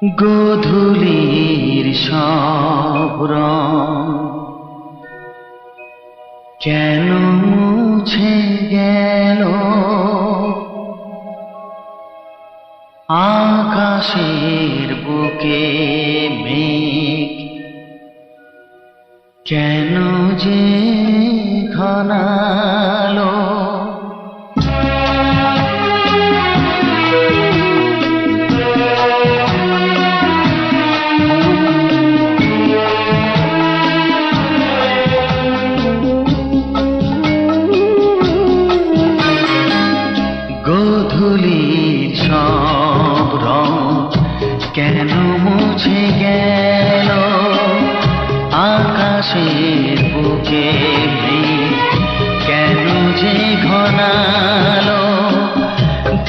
গোধূলির সব রং কেন মুছে গেল, আকাশের বুকে মেঘ কেন যে ঘনালো। গোধূলির সব রং কেন মুছে গেল, আকাশের বুকে মেঘ কেন যে ঘনালো।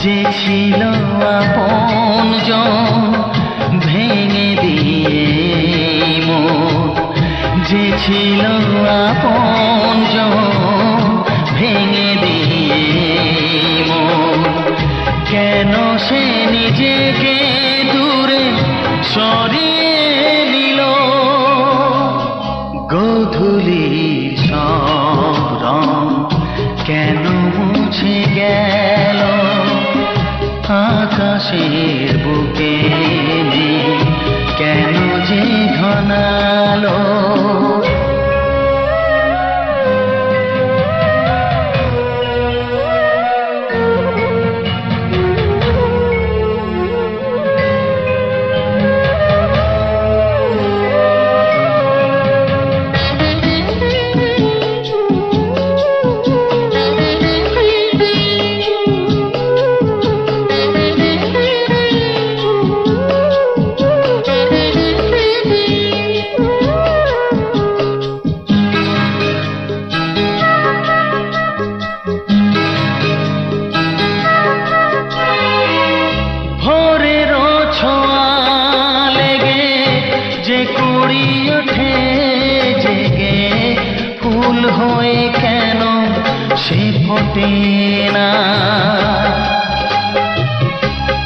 যে ছিল আপনজন ভেঙে দিয়ে মন, যে ছিল আপনজন ভেঙে দিয়ে মন, কেন সে নিজেকে দূরে সরিয়ে নিল। গোধূলির সব রং কেন মুছে গেল, আকাশের বুকে মেঘ কেন যে ঘনালো। কুড়ি ওঠে জেগে ফুল হয়ে কেন সে ফোটে না।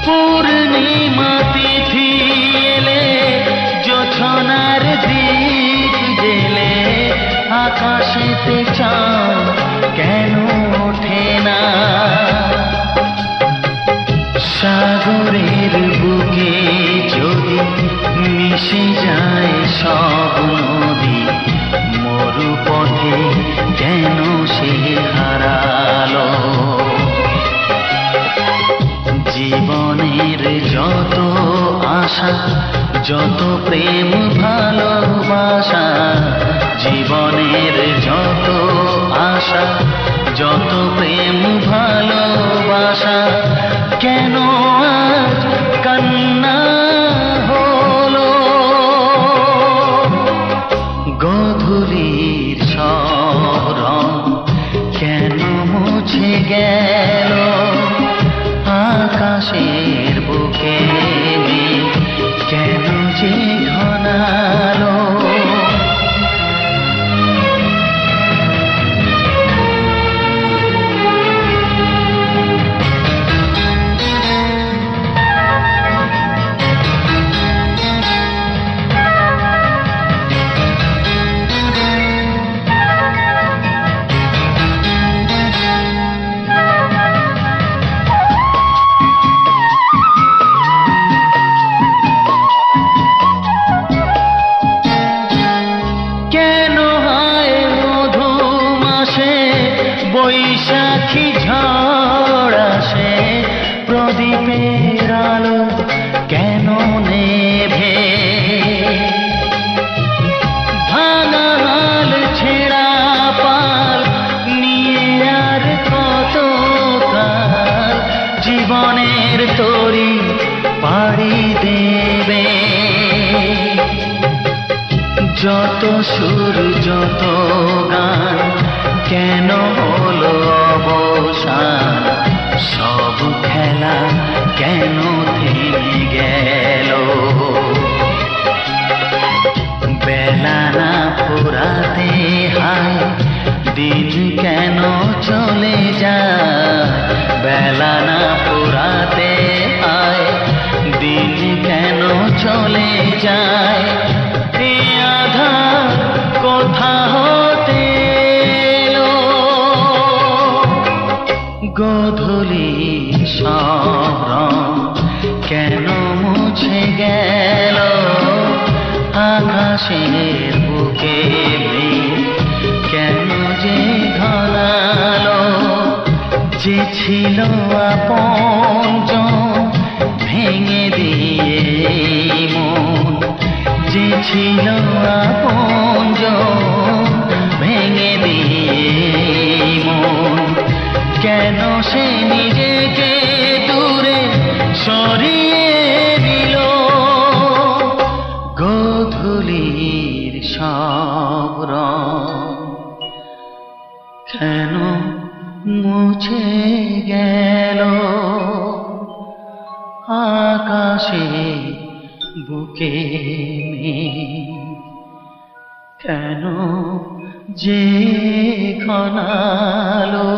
পূর্ণিমা তিথি এলে জোছনার দীপ জেলে আকাশেতে চাঁদ কেন ওঠে না। সাগরের বুকে যদি মিশে যায় সব নদী, মরুপথে কেন সে হারালো। জীবনের যত আশা যত প্রেম ভালোবাসা, জীবনের যত আশা যত প্রেম ভালোবাসা, কেন আজ কান্না হলো। গোধূলির সব রং কেন মুছে গেল, আকাশের বুকে মেঘ কেন যে ঘনালো। বৈশাখী ঝড় আসে, প্রদীপের আলো কেন নেভে। ভাঙা হাল ছেঁড়া পাল নিয়ে আর কত কাল জীবনের তরি পাড়ি দেবে। যত সুর যত গান কেন হলো অবসান, সব খেলা কেন থেমে গেল। বেলা না ফুরাতে হায় দিন কেন চলে যায়, বেলা না ফুরাতে হায় দিন কেন সব রং কেন মুছে গেল আকাশের বুকে মেঘ কেন যে ঘনালো যে ছিল আপনজন ভেঙে দিয়ে মন যে ছিল আপনজন ভেঙে দিয়ে মন কেন সে নিজেকে দূরে সরিয়ে দিল গোধূলির সব রং কেন মুছে গেল আকাশে বুকে মেঘ কেন যে ঘনালো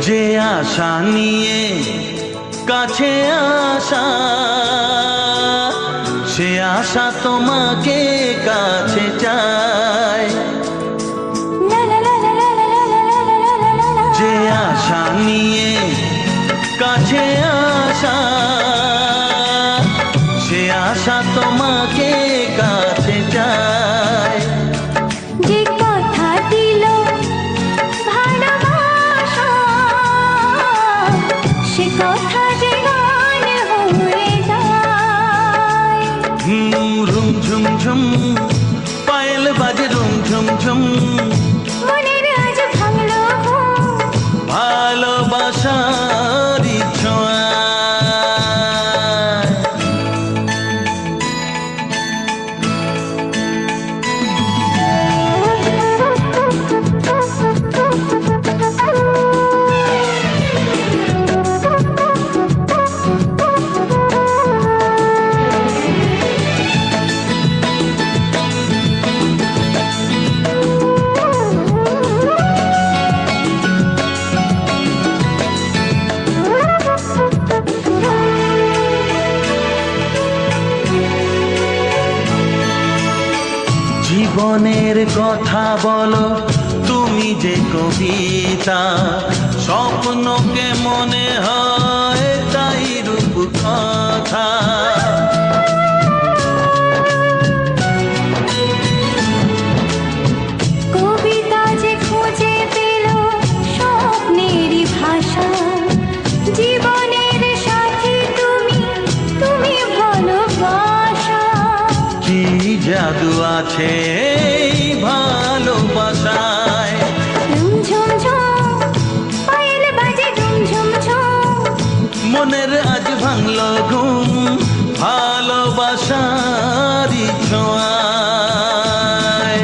যে আশা নিয়ে কাছে আসা সে আশা তোমাকে কাছে চায় যে আশা নিয়ে কাছে আসা সে আশা তোমাকে কাছে চায় যে কথা দিল ভালোবাসা সে কথা যে গান হয়ে যায় রুম ঝুম ঝুম পায়েল বাজে রুম ঝুম ঝুম মনের আজ ভাঙলো ভালোবাসার ছোঁয়া জীবনের কথা বলো তুমি যে কবিতা স্বপ্নকে মনে হয় তাই রূপ কথা কবিতা যে খুঁজে পেল স্বপ্নেরই ভাষা জীবনের সাথী তুমি তুমি ভালোবাসা কি জাদু আছে এই ভালোবাসায় ঝুম ঝুম পায়েল বাজে ঝুম ঝুম মনের আজ ভাঙলো ঘুম ভালোবাসার ছোঁয়ায়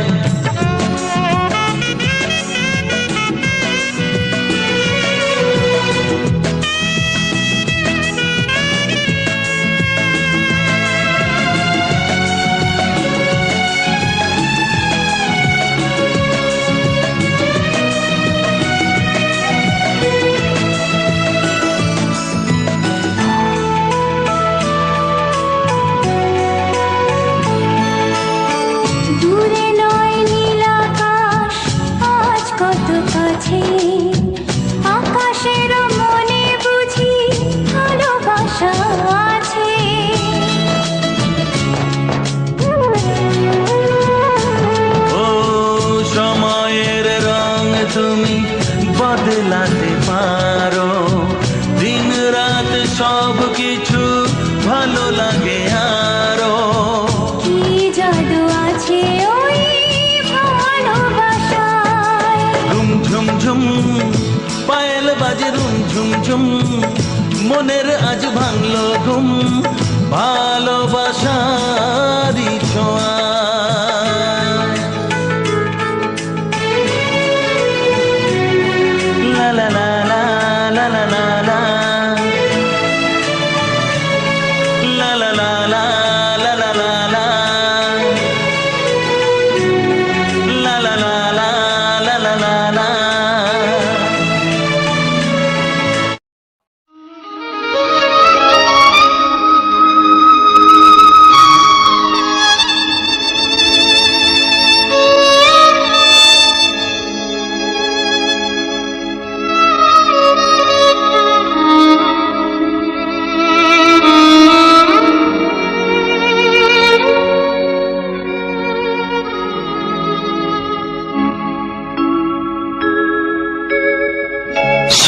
দূরে নয় নীল আকাশ আজ কত কাছে আকাশের মনে বুঝি ভালোবাসা আছে ও সময়ের রং তুমি বদলাতে পারো দিন রাত সব কিছু ভালো লাগে আরো কি জাদু আছে ওই ভালোবাসায় রুম ঝুম ঝুম পায়েল বাজে রুম ঝুম ঝুম মনের আজ ভাঙলো ঘুম ভালোবাসার ছোঁয়া লা লা লা লা লা লা লা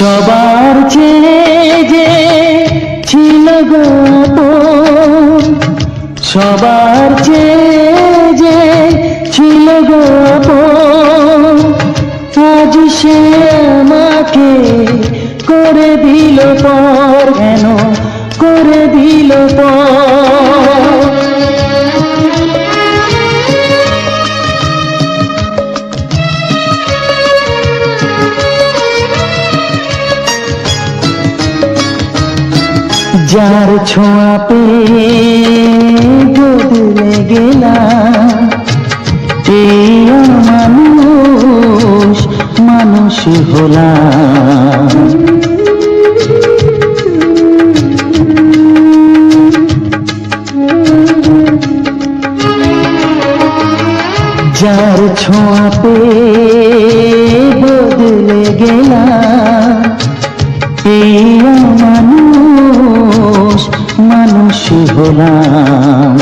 সবার চেয়ে যে ছিল গো আপন, সবার চেয়ে যে ছিল গো আপন, আজ সে আমাকে করে দিল পর, কেন করে দিল পর। যার ছোঁয়া পেয়ে বদলে গেলাম, এই মানুষ মানুষ হলাম। যার ছোঁয়া পেয়ে বদলে গেলাম, এই মানুষ মানুষ হলাম।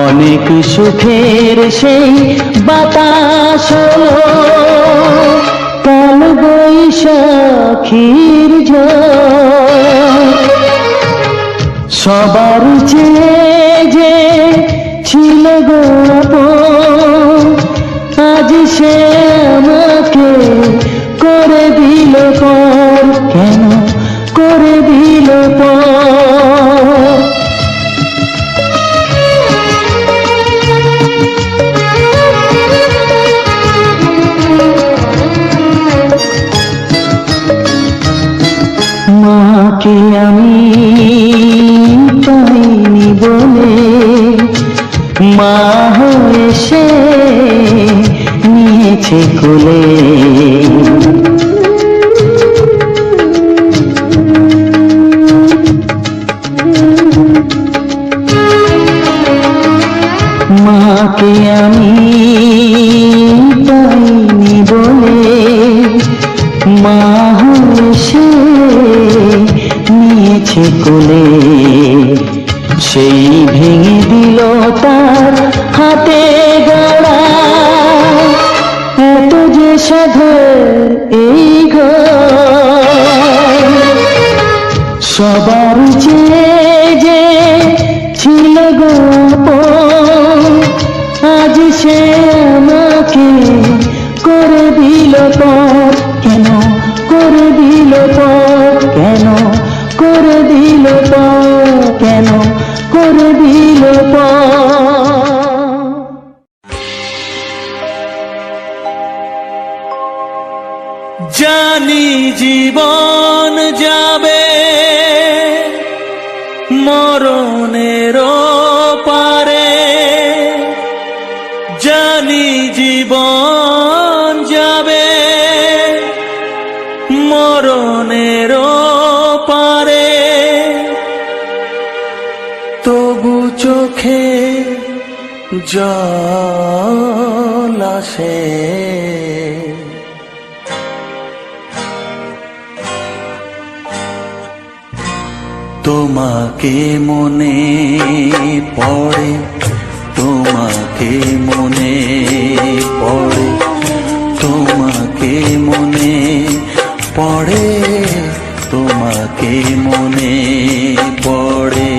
অনেক সুখের সেই বাতাস হলো, কাল বৈশাখীর ঝড়। সবার চেয়ে যে ছিল গো আপন, আজ সে আমাকে করে দিল পর, কেন করে দিল পর। মাকে আমি পাইনি বলে, মা হয়ে সে নিয়েছে কোলে। মাকে আমি পাইনি বলে, মা হয়ে সে নিয়েছে কোলে। সেই ভেঙে দিল তার হাতে গড়া, এত যে সাধের এই ঘর। সবার চেয়ে যে ছিল গো আপন, আজ সে আমাকে করে দিল পর, কেন করে দিল পর, কেন করে দিল পর, কেন করে দিল পর। জানি জীবন যাবে মরণের পারে, জানি জীবন যাবে মরণের পারে, তবু চোখে জল আসে। তোমাকে মনে পড়ে, তোমাকে মনে পড়ে, তোমাকে মনে পড়ে, তোমাকে মনে পড়ে।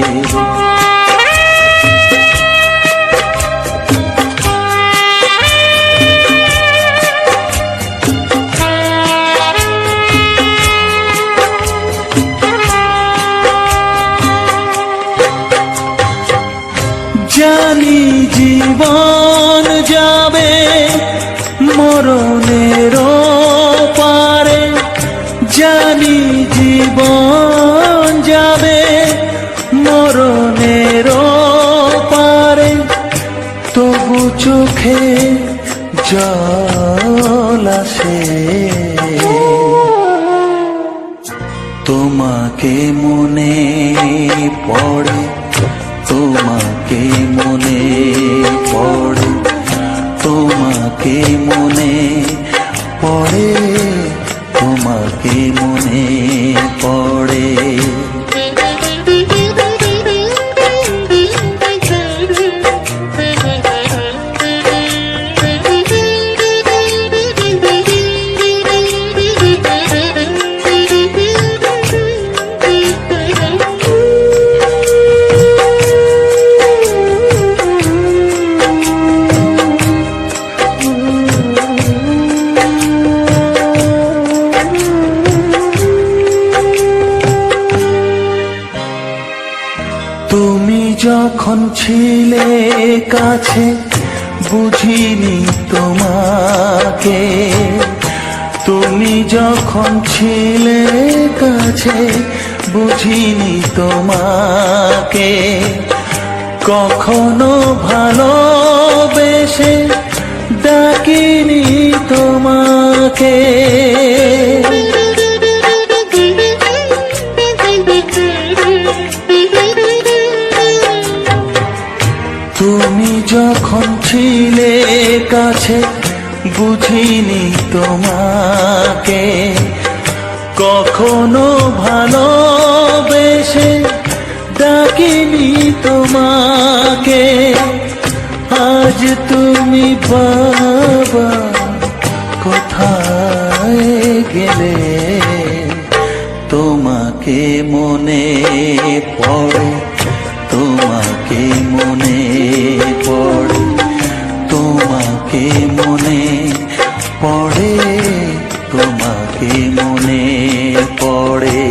জানি জীবন যাবে মরণের পারে, জানি জীবন যাবে মরণের পারে, তবু চোখে জল আসে। তোমাকে মনে পড়ে, তোমাকে মনে পড়ে, তোমাকে মনে পড়ে, তোমাকে মনে পড়ে। যখন ছিলে কাছে বুঝিনি তোমাকে, তুমি যখন ছিলে কাছে বুঝিনি তোমাকে, কখনো ভালোবেসে ডাকিনি তোমাকে। তুমি যখন ছিলে কাছে বুঝিনি তোমাকে, কখনো ভালোবেসে ডাকিনি তোমাকে। আজ তুমি বাবা কোথায় গেলে, তোমাকে মনে পড়ে, তোমাকে মনে পড়ে, তোমাকে মনে পড়ে, তোমাকে মনে পড়ে।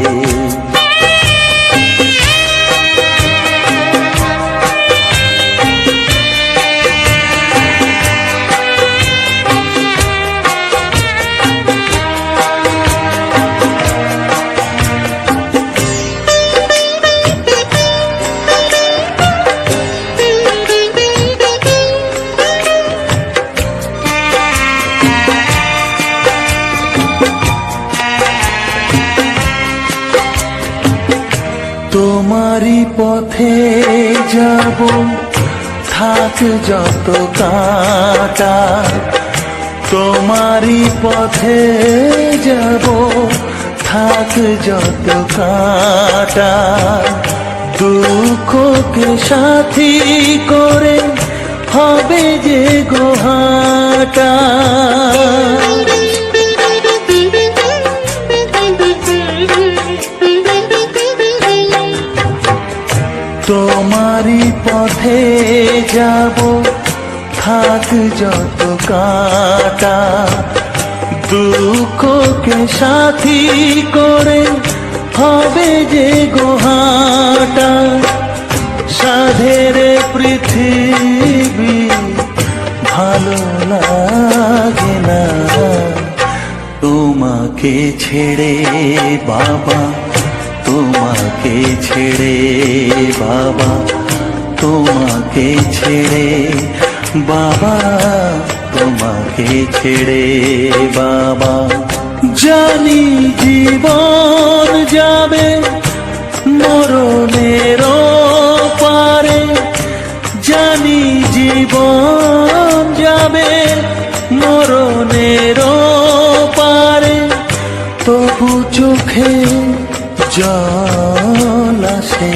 তোমারই পথে যাব, থাক যত কাঁটা, তোমারই পথে যাব, থাক যত কাঁটা। দুঃখকে সাথী করে হবে যে গোহাটা। তোমারই পথে যাব, থাক যত কাঁটা, দুঃখকে সাথী করে হবে যে গোহাটা। সাধের পৃথিবী ভালো লাগে না, তোমাকে ছেড়ে বাবা, তোমাকে ছেড়ে বাবা, তোমাকে ছেড়ে বাবা, তোমাকে ছেড়ে বাবা। জানি জীবন যাবে মরণের পারে, জানি জীবন যাবে মরণের পারে, তবু চোখে জল আসে,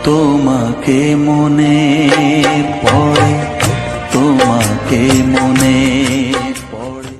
তোমাকে মনে পড়ে, তোমাকে মনে পড়ে।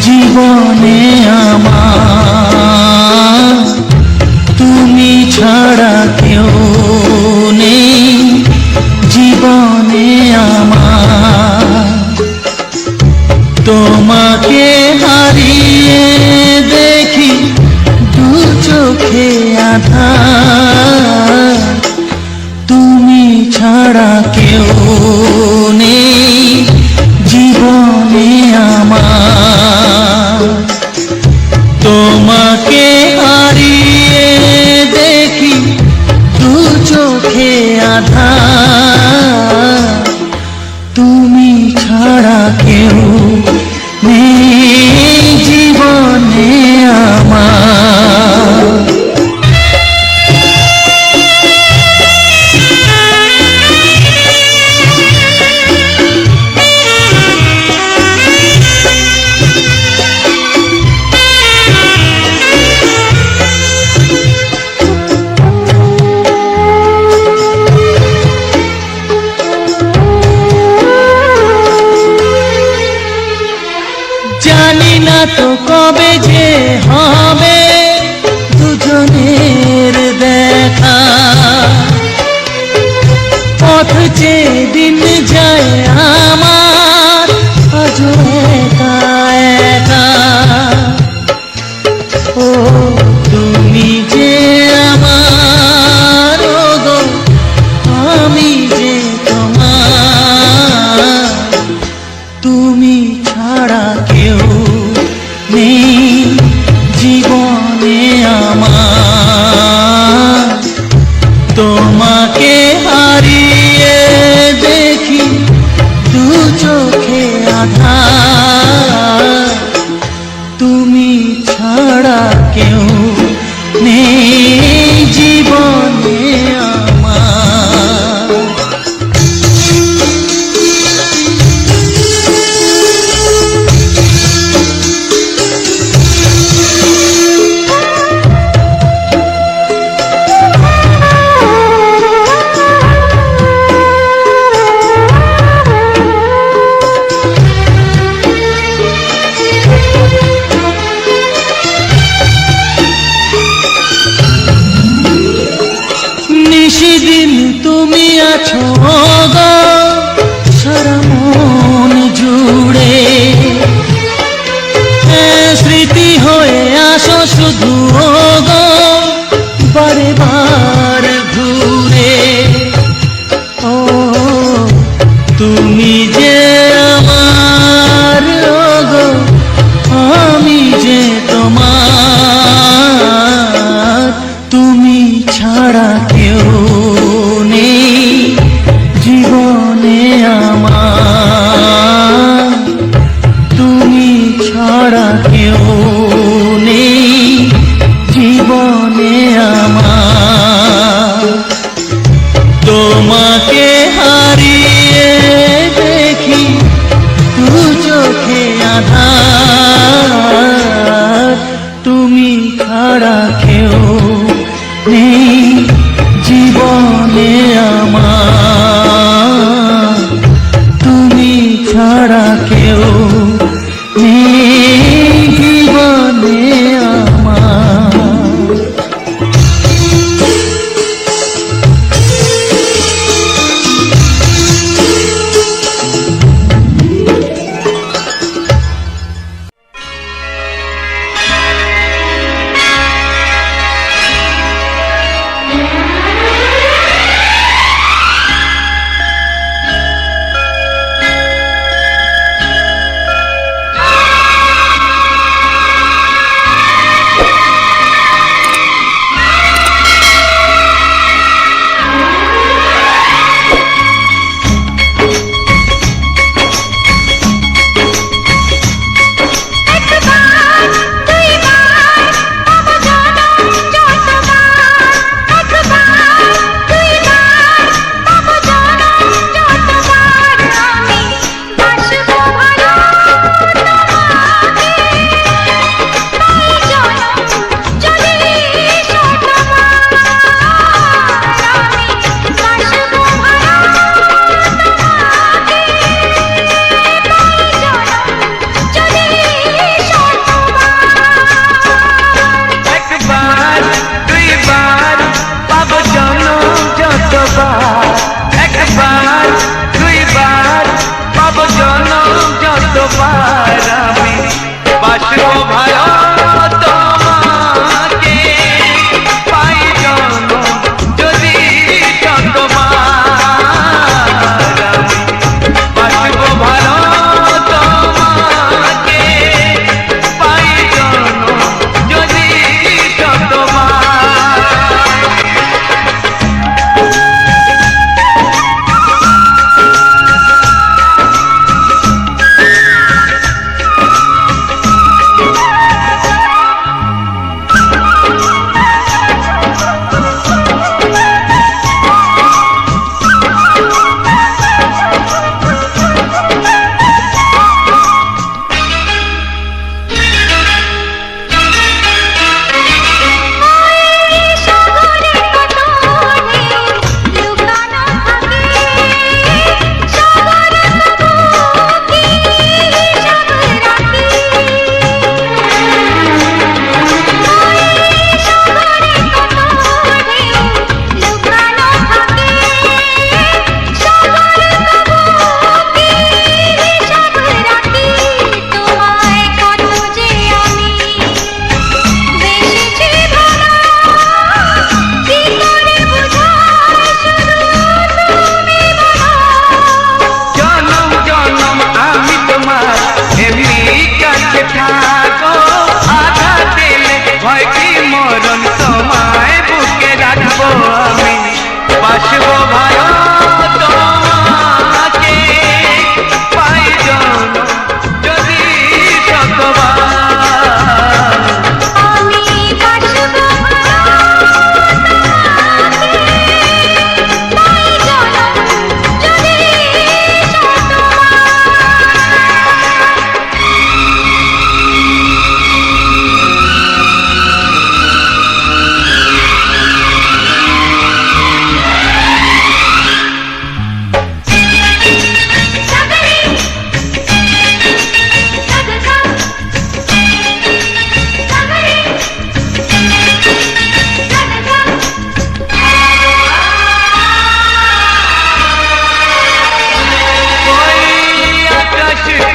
জীবনে আমার, তুমি ছাড়া কেউ নেই জীবনে আমার। তোমাকে হারিয়ে দেখি দু চোখে আঁধার, তুমি ছাড়া কেউ নেই জীবনে আমার। জানি না তো কবে যে হবে দুজনের দেখা, পথ চেয়ে দিন যায় আমার আজও একা একা। ও তুমি যে আমার, ও গো আমি যে তোমার, তুমি ছাড়া কেউ নেই জীবনে আমার। তোমাকে হারিয়ে দেখি দু চোখে আঁধার, তুমি ছাড়া কেউ নেই জীবনে আমার। নিশিদিন তুমি আছো গো সারা মন জুড়ে, স্মৃতি হয়ে আসো শুধু গো বারে বার ঘুরে। ও তুমি যে আমার, ও গো আমি যে তোমার, তুমি ছাড়া কেউ নেই জীবনে আমার, তুমি ছাড়া কেউ নেই জীবনে আমার। তোমাকে হারিয়ে দেখি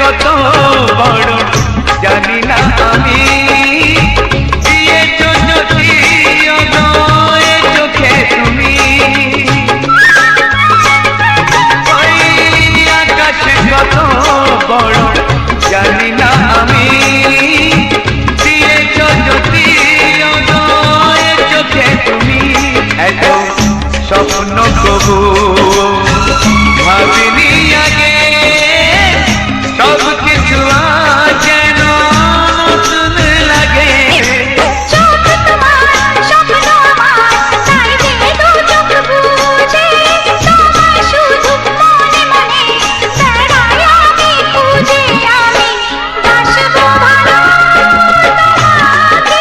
কত বড় জানি না আমি দিয়েছো যদি অনয় চোখে তুমি ওই আকাশ কত বড় জানি না আমি দিয়েছো যদি অনয় চোখে তুমি এত স্বপ্ন কবু ভাবিনি আগে সব কিছু যেন নতুন লাগে চোখ তোমার স্বপ্ন আমার তাই যে দু চোখ বুঝে তোমায় শুধু মনে মনে বেড়াই আমি খুঁজে আমি বাসবো ভালো তোমাকে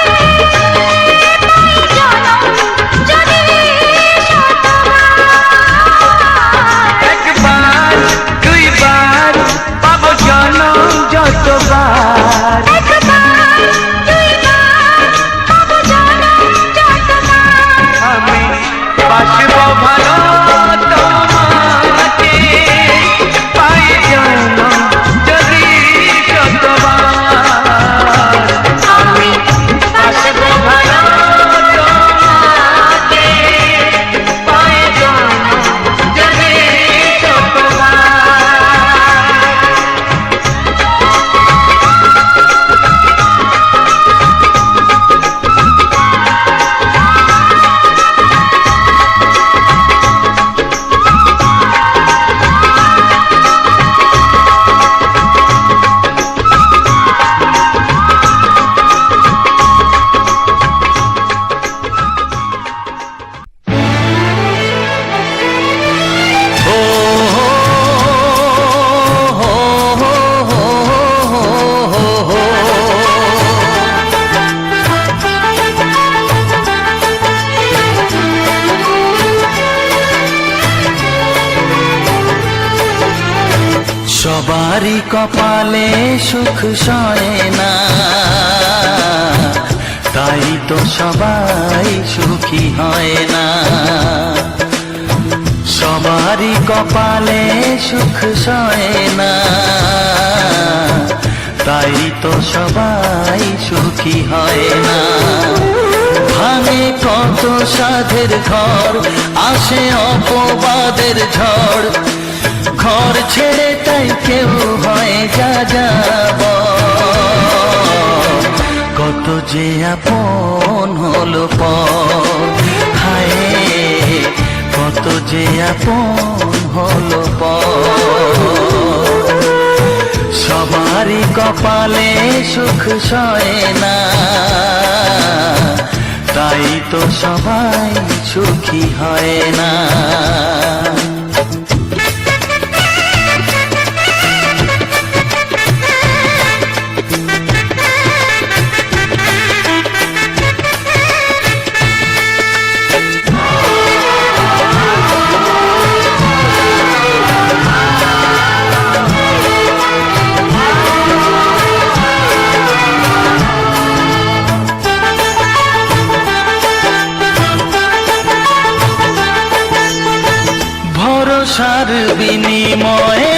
পাই জনম যদি শতবার একবার দুইবার পাবো জনম যতবার একবার দুইবার পাবো জনম যতবার আমি বাসবো ভালো তোমাকে পাই জনম যদি শতবার আমি বাসবো ভালো তোমাকে পাই জনম যদি শতবার সবারই কপালে সুখ সয় না, তাই তো সবাই সুখী হয় না। সবারই কপালে সুখ সয় না, তাই তো সবাই সুখী হয় না। ভাঙে কত সাধের ঘর, আসে অপবাদের ঝড়, ঘর ছেড়ে তাই কেউ হয় যা যাব। কত যে আপন হলো পর, হায় কত যে আপন হলো পর। সবারই কপালে সুখ সয় না, তাই তো সবাই সুখী হয় না। ভরসার বিনিময়ে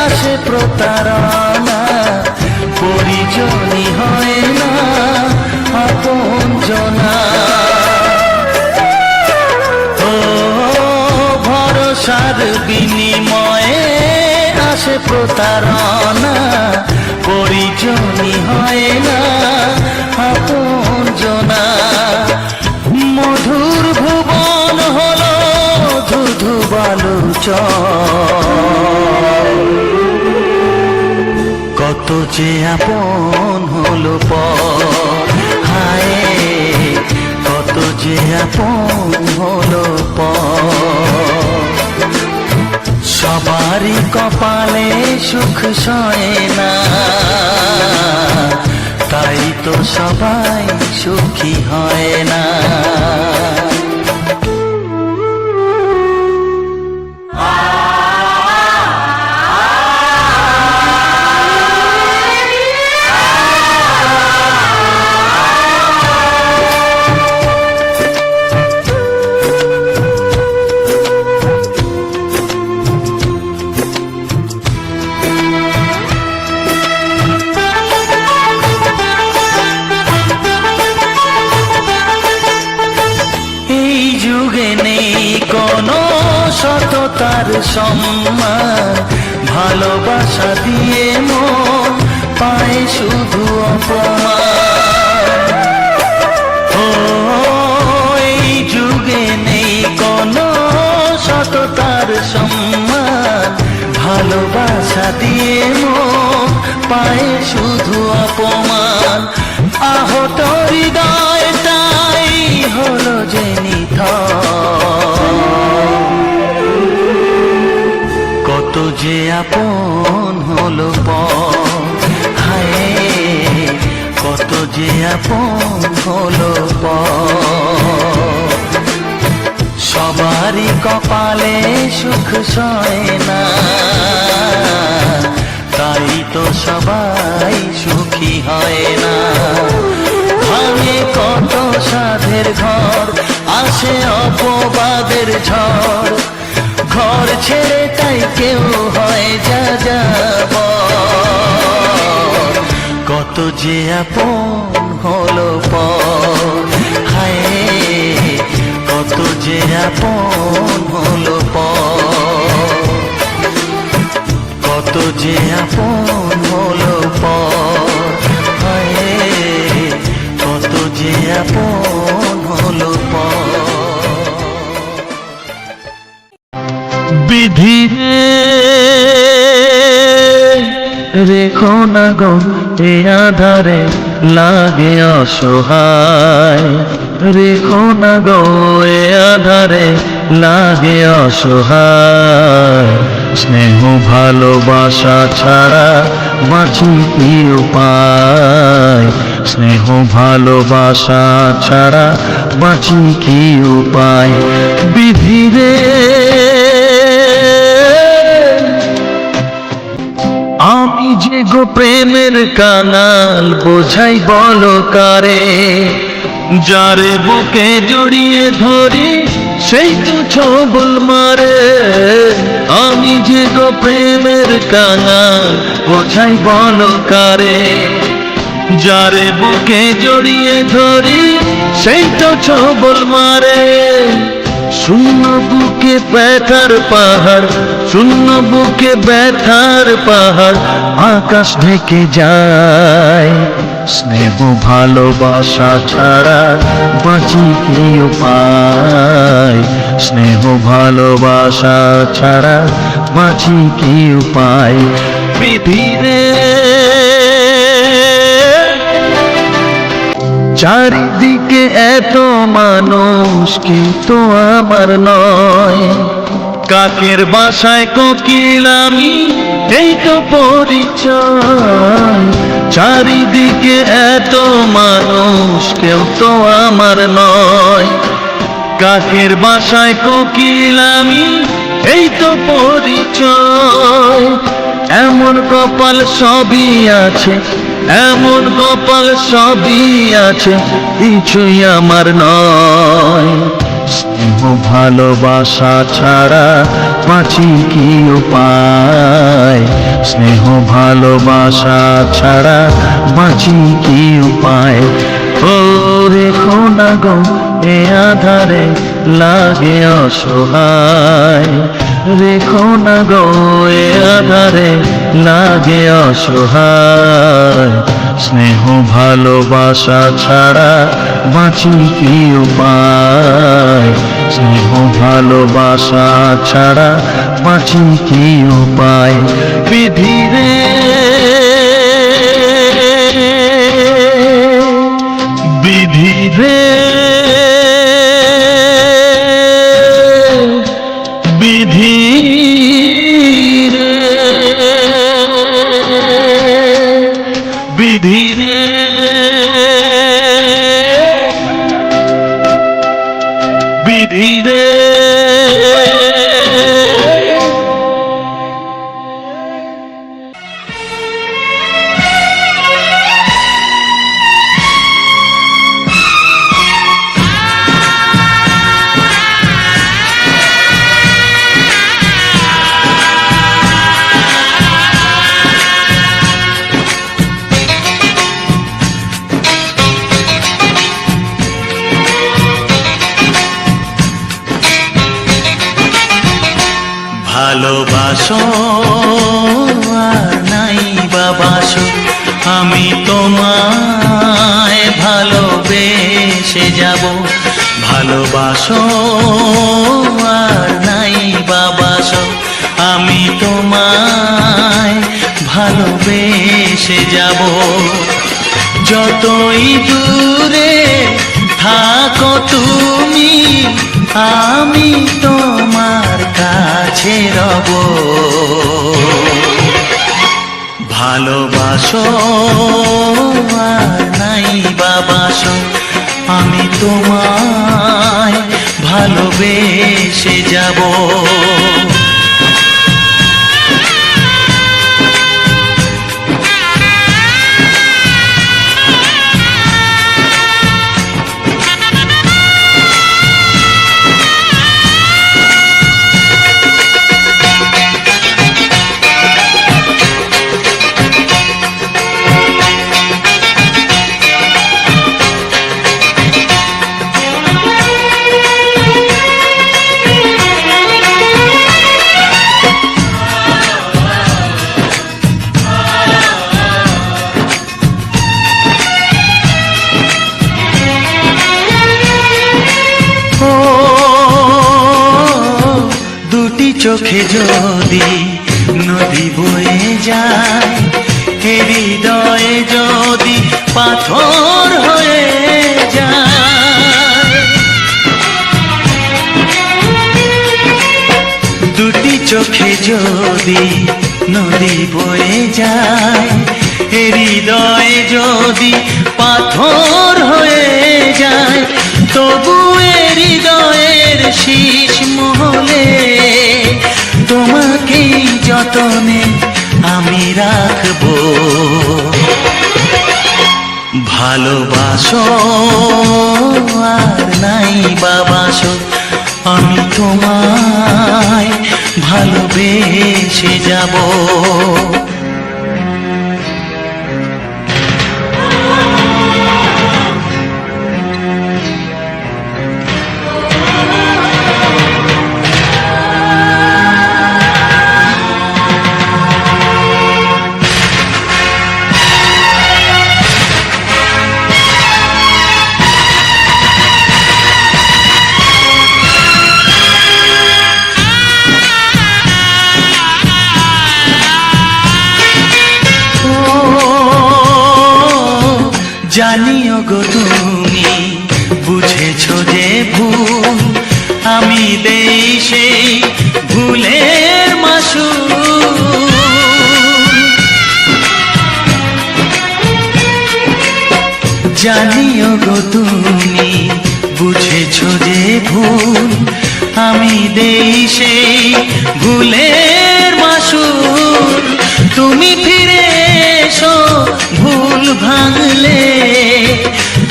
আসে প্রতারণা, পরিজনই হয় না আপনজনা। ও ভরসার বিনিময়ে আসে প্রতারণা, পরিজনই হয় না আপনজনা। মধুর ভুবন হলো ধুধু বালুচর, কত যে আপন হলো পর, হায় কত যে আপন হলো পর। সবারই কপালে সুখ সয় না, তাই তো সবাই সুখী হয় না। তার সম্মান, ভালোবাসা দিয়ে মন পায় শুধু অপমান। ও এই যুগে নেই কোনো সততার সম্মান, ভালোবাসা দিয়ে মন পায় শুধু অপমান। আহত হৃদয়টাই হলো যে নিথর, কত যে আপন হলো পর, হায় কত যে আপন হলো পর। সবারই কপালে সুখ সয় না, তাই তো সবাই সুখী হয় না। ভাঙে কত সাধের ঘর, আসে অপবাদের ঝড়, ঘর ছেড়ে তাই কেউ হয় যা যাবার। কত যে আপন হলো পর, হায় কত যে আপন হলো পর, কত যে আপন হলো পর, হায় কত যে আপন হলো পর। বিধি রেখো না গো এ আধারে লাগে অসহায়, রেখো না গো এ আধারে লাগে অসহায়। স্নেহ ভালোবাসা ছাড়া বাঁচি কি উপায়, স্নেহ ভালোবাসা ছাড়া বাঁচি কি উপায়। বিধি রে আমি যে গো প্রেমের কানাল, বোঝাই বলো কারে, যারে বুকে জড়িয়ে ধরি সেই তো ছবল মারে। আমি যে গো প্রেমের কানাল, বোঝাই বলো কারে, যারে বুকে জড়িয়ে ধরি সেই তো ছবল মারে। শূন্য বুকে ব্যথার পাহাড়, শূন্য বুকে ব্যথার পাহাড়, আকাশ ঢেকে যায়। স্নেহ ভালোবাসা ছাড়া বাঁচি কি উপায়, স্নেহ ভালোবাসা ছাড়া বাঁচি কি উপায়। বিধি রে চারিদিকে এত মানুষ কিন্তু আমার নয়, কাকের বাসায় কোকিল আমি এই তো পরিচয়। চারিদিকে এত মানুষ কেউ তো আমার নয়, কাকের বাসায় কোকিল আমি এই তো পরিচয়। এমন কপাল সবই আছে, এমন কপাল সবই আছে, কিছুই আমার নয়। স্নেহ ভালোবাসা ছাড়া বাঁচি কি উপায়, স্নেহ ভালোবাসা ছাড়া বাঁচি কি উপায়। ও রেখো না গো এ আধারে লাগে অসহায়, রেখো না গো এ আধারে লাগে অসহায়। স্নেহ ভালোবাসা ছাড়া বাঁচি কি উপায়, স্নেহ ভালোবাসা ছাড়া বাঁচি কি উপায়। বিধি রে বিধি রে বিধি রে বিধি রে বিধি রে। ভালোবাসো আর নাই বাবাসো, আমি তোমায় ভালোবেসে যাব। ভালোবাসো আর নাই বাবাসো, আমি তোমায় ভালোবেসে যাব। যতই দূরে থাকো তুমি, আমি তোমার কাছে রব। ভালোবাসো আর নাই বাবাসো, আমি তোমায় ভালোবেসে যাব। চোখে যদি নদী বয়ে যায়, হৃদয়ে যদি পাথর হয়ে যায়। দুটি চোখে যদি নদী বয়ে যায়, হৃদয়ে যদি পাথর হয়ে যায়, তবু হৃদয়ের শীষ মহলে তোমাকে যতনে আমি রাখবো। ভালোবাসো আর নাই বাবাসো, আমি তোমায় ভালোবেসে যাব। জানিও গো তুমি বুঝেছো যে ভুল, আমি দেই সেই ভুলের মাসুল। জানিও গো তুমি বুঝেছো যে ভুল, আমি দেই সেই ভুলের মাসুল। তুমি ফিরে এসো ভুল ভাঙলে,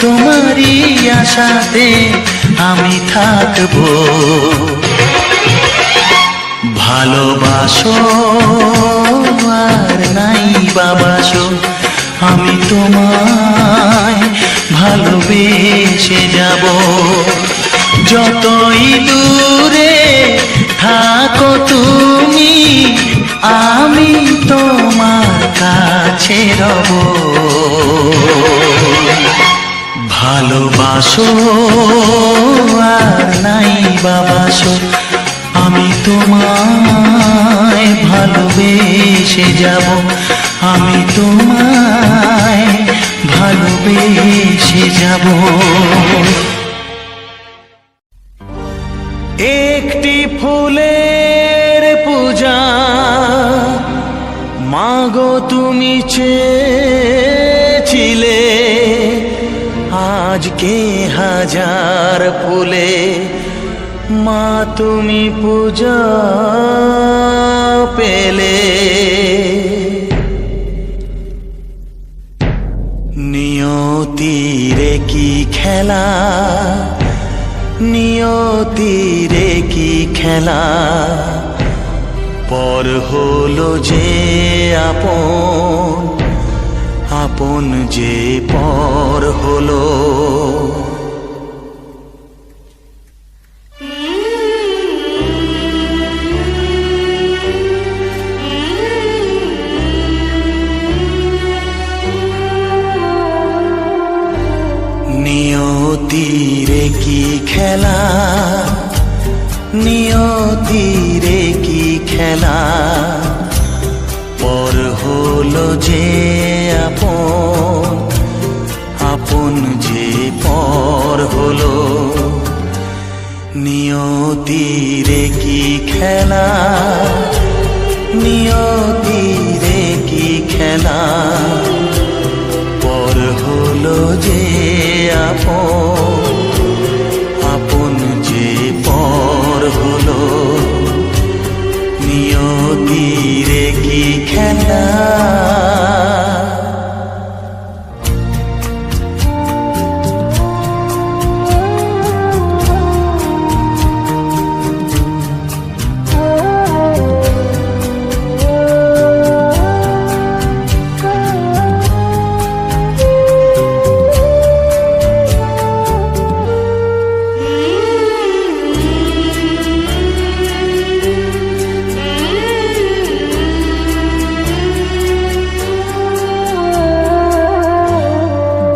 তোমারই আশাতে আমি থাকবো। ভালোবাসো আর নাই বাবাসো, আমি তোমায় ভালোবেসে যাব। যতই দূরে থাকো তুমি, আমি তোমার কাছে রব। ভালোবাসো আর নাই বাবাসো, আমি তোমায় ভালোবেসে যাব। আমি তোমায় ভালোবেসে যাব। একটি ফুলের পূজা মাগো তুমি চেয়েছিলে, আজকে হাজার ফুলে মা তুমি পূজা পেলে। নিয়তিরে কি খেলা, নিয়তিরে কি খেলা, পর হলো যে আপন, আপন যে পর হলো। নিয়তিরে কি খেলা, নিয়তিরে কি খেলা, পর হলো যে আপন, আপন যে পর হলো। নিয়তিরে কি খেলা, নিয়তিরে কি খেলা, পর হলো যে আপন, আপন যে পর হলো। নিয়তিরে কি খেলা।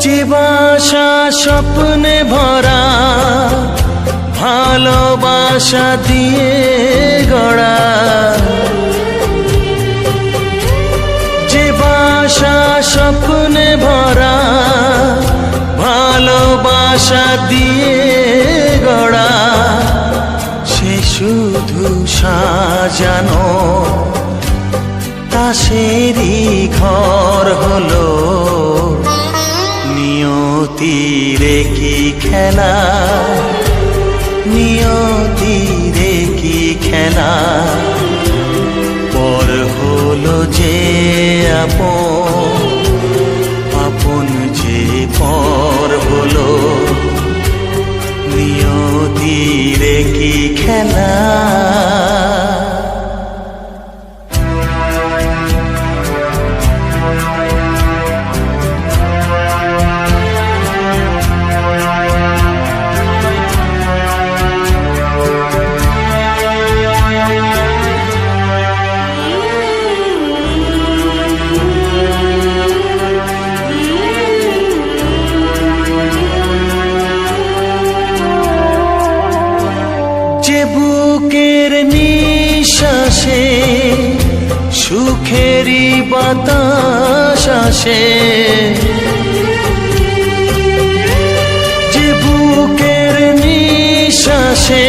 যে বাসা স্বপ্নে ভরা, ভালোবাসা দিয়ে গড়া, যে বাসা স্বপ্নে ভরা, ভালোবাসা দিয়ে গড়া, সে শুধু সাজানো তাসেরই ঘর হলো। নিয়তিরে কি খেলা, নিয়তিরে কি খেলা, পর হলো যে আপন, আপন যে পর হলো। নিয়তিরে কি খেলা। যে বুকের নিঃশ্বাসে সুখেরই বাতাস আসে, যে বুকের নিঃশ্বাসে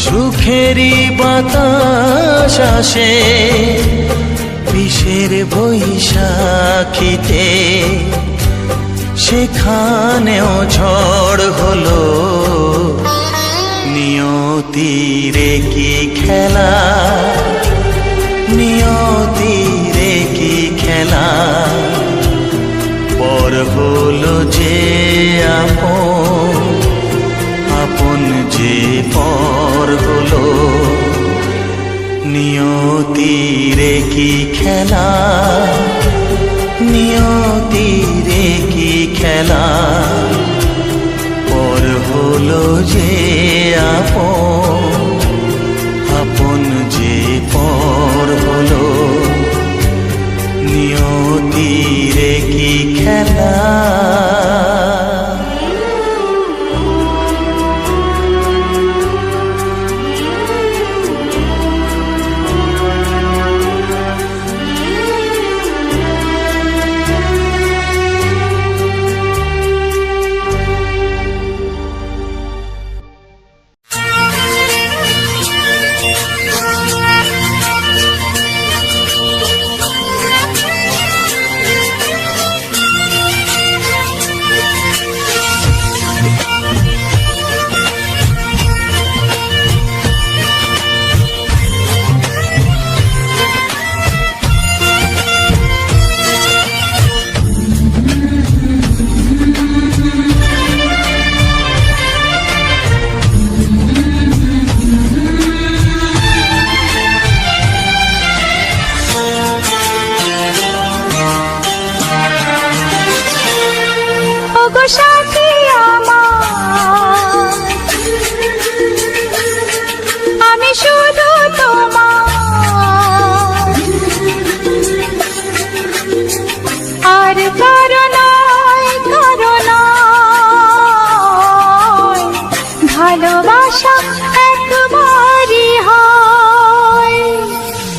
সুখেরই বাতাস আসে, বিষের বৈশাখীতে সেখানেও ঝড় হলো। নিয়তিরে কি খেলা, নিয়তিরে কি খেলা, পর হলো যে আপন, আপন যে পর হলো। নিয়তিরে কি খেলা, নিয়তিরে কি খেলা, পর হলো যে আপন, আপন যে পর হলো। নিয়তিরে কি খেলা।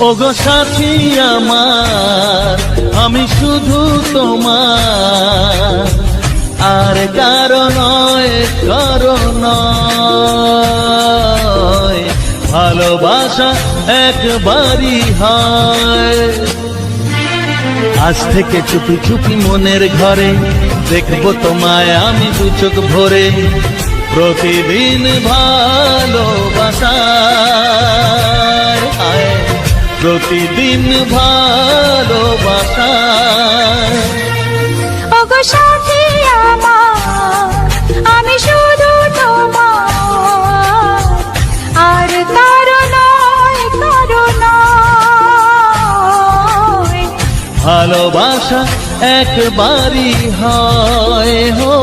ওগো সাথী আমার, আমি শুধু তোমার, আর কারো নয়, কারো নয়। ভালোবাসা একবারই হয়। আজ থেকে চুপি চুপি মনের ঘরে দেখবো তোমায় আমি দু চোখ ভরে। প্রতিদিন ভালোবাসায়, আয় প্রতিদিন ভালোবাসায়। ওগো সাথী আমার, আমি শুধু তোমার, আর কারো নয়, কারো নয়। ভালোবাসা একবারই হয় হো।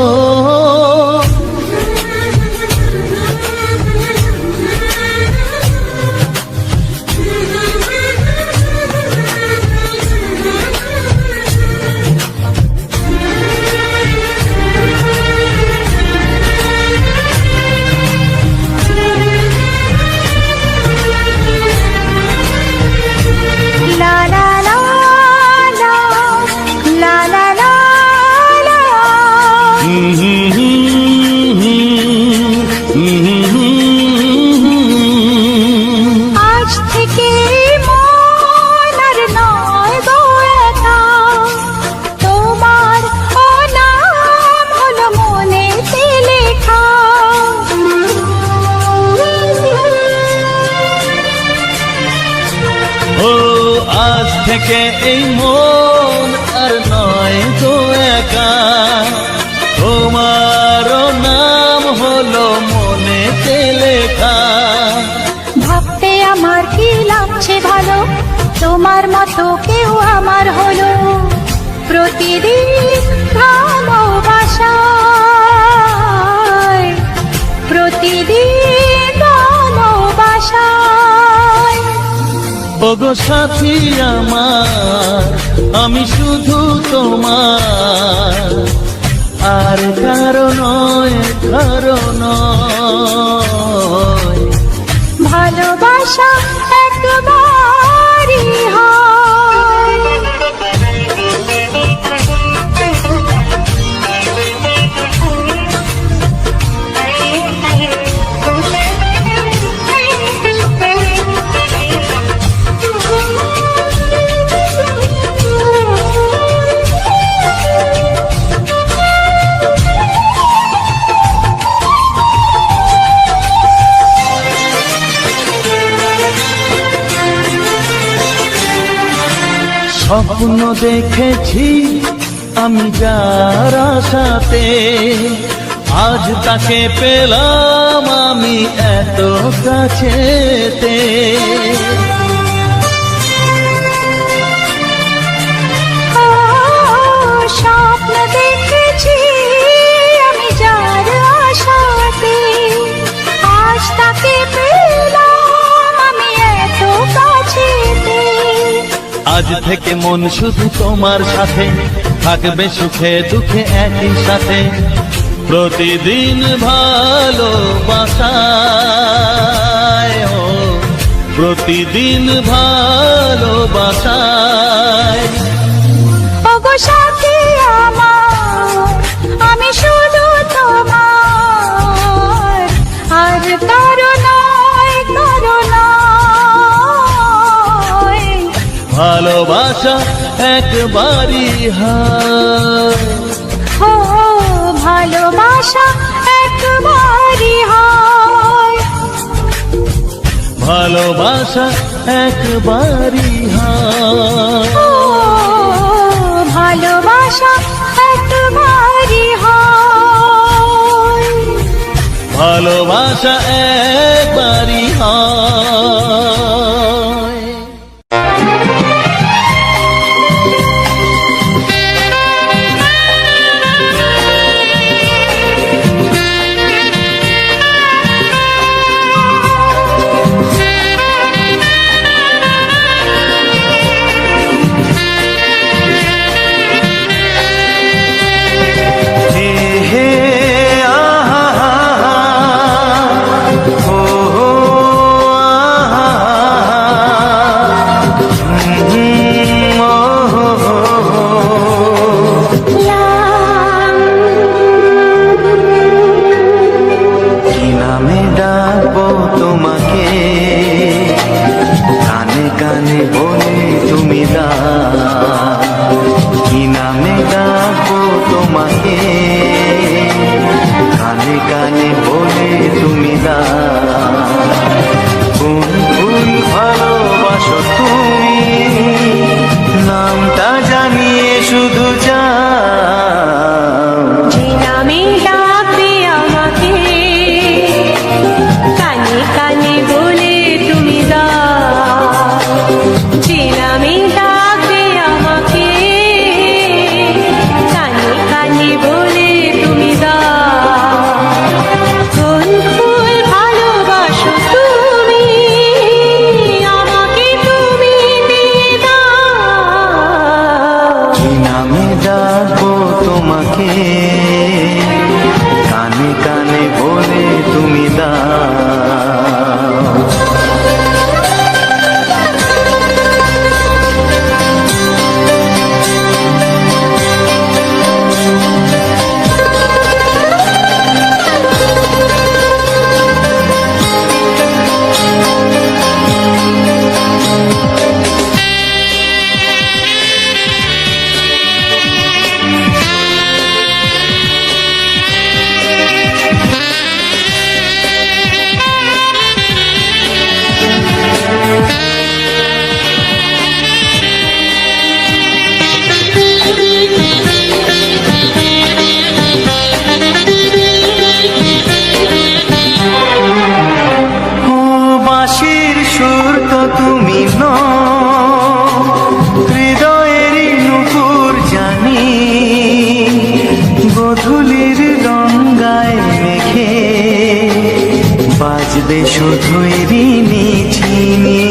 লা লা লা লা, লা লা লা লা। আজ থেকে মন আর নয় গো একা, তোমার ও নাম হলো মনেতে লেখা। ও আজ থেকে এই মন আর নয় তো একা, তোমারও নাম হলো মনেতে লেখা। ভাবতে আমার কি লাগছে ভালো, তোমার মতো কেউ আমার হলো। প্রতিদিন ভালোবাসায়, প্রতিদিন ভালোবাসায়। ওগো সাথী আমার, আমি শুধু তোমার, আর কারো নয়, কারো নয়। ভালোবাসা একবারই হয়। স্বপ্ন দেখেছি আমি যার আশাতে, আজ তাকে পেলাম আমি এত কাছেতে। স্বপ্ন দেখেছি আমি যার আশাতে, আজ তাকে পেলাম আমি এত কাছেতে। আজ থেকে মন শুধু তোমার সাথে, থাকবে সুখে দুঃখে একই সাথে। প্রতিদিন ভালোবাসায়, ও প্রতিদিন ভালোবাসায়। ওগো সাথী আমার, আমি শুধু তোমার, আর কারো নয়, কারো নয়। ভালোবাসা একবারই হয়। ও ভালোবাসা একবারই হয়। ভালোবাসা একবারই হয়। ও ভালোবাসা একবারই হয়। ভালোবাসা একবারই হয়। হে হে আহা, ও কানে কানে বলে তুমি দাও। বাঁশির সুর তো তুমি নও, হৃদয়েরই নুপুর জানি, গোধূলির গঙ্গায় মেঘে বাজবে শুধুই ঋণী ঝিনি।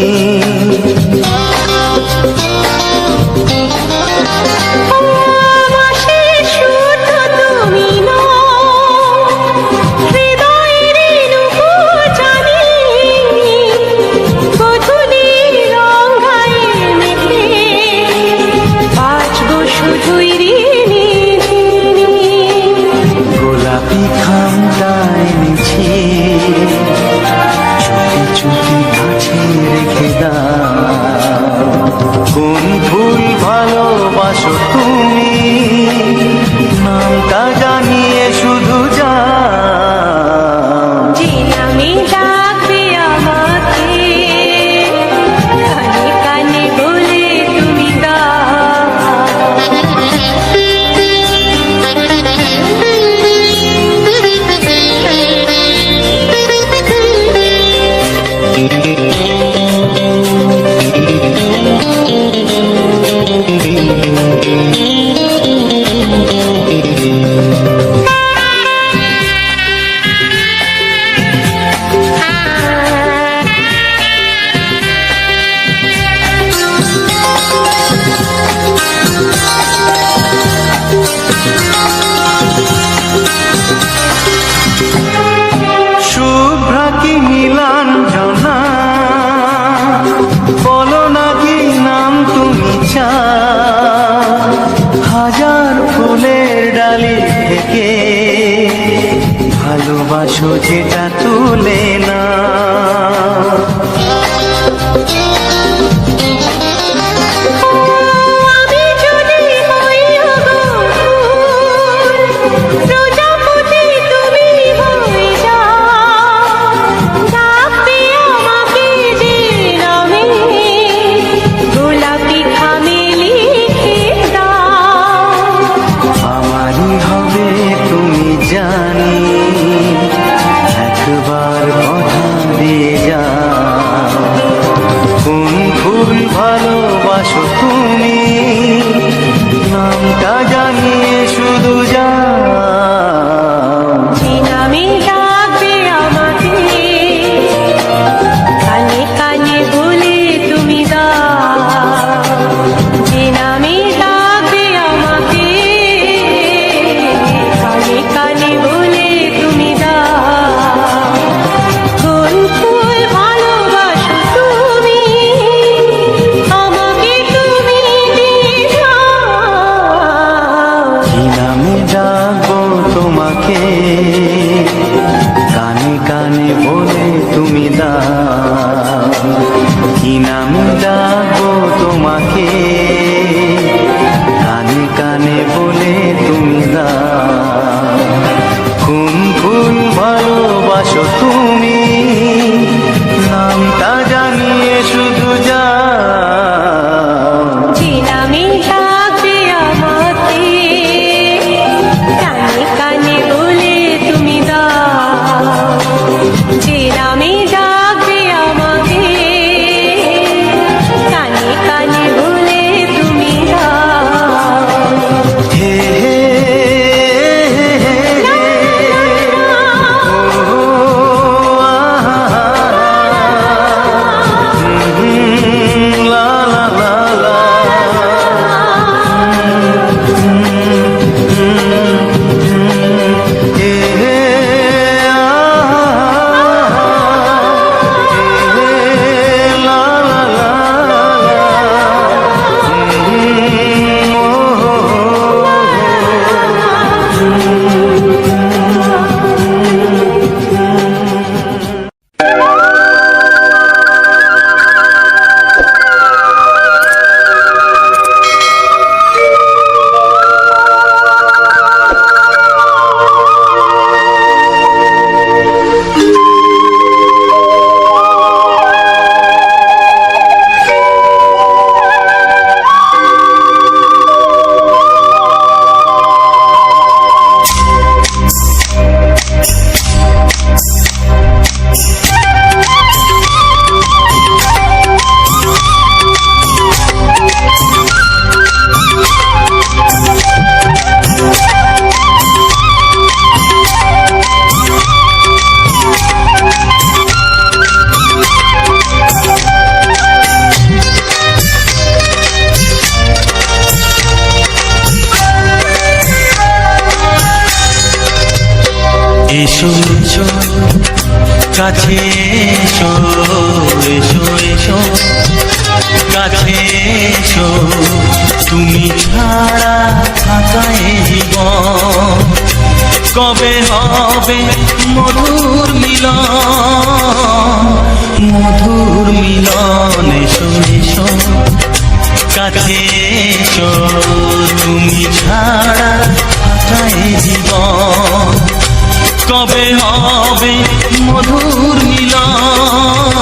গোলাপি খামটায় নিছি, চুপি চুপি কাছে রেখে দাও। কোন ফুল ভালোবাসো তুমি, নামটা জানিয়ে শুধু যাও। যে নামে ডাকবে আমাকে, কানে কানে বলে তুমি শুভ্রা কি নীলাঞ্জনা, বলো না কি নাম তুমি চাও। হাজার ফুলের ডালি থেকে ভালোবাসো যেটা তুলে না। আমারই হবে তুমি জানি, একবার কথা এসো এসো কাছে এসো, এসো এসো কাছে এসো, তুমি ছাড়া থাকা এই জীবন কবে হবে মধুর মিলন, মধুর মিলন। এসো এসো কাছে এসো, তুমি ছাড়া থাকা এই জীবন কবে হবে মধুর মিলন,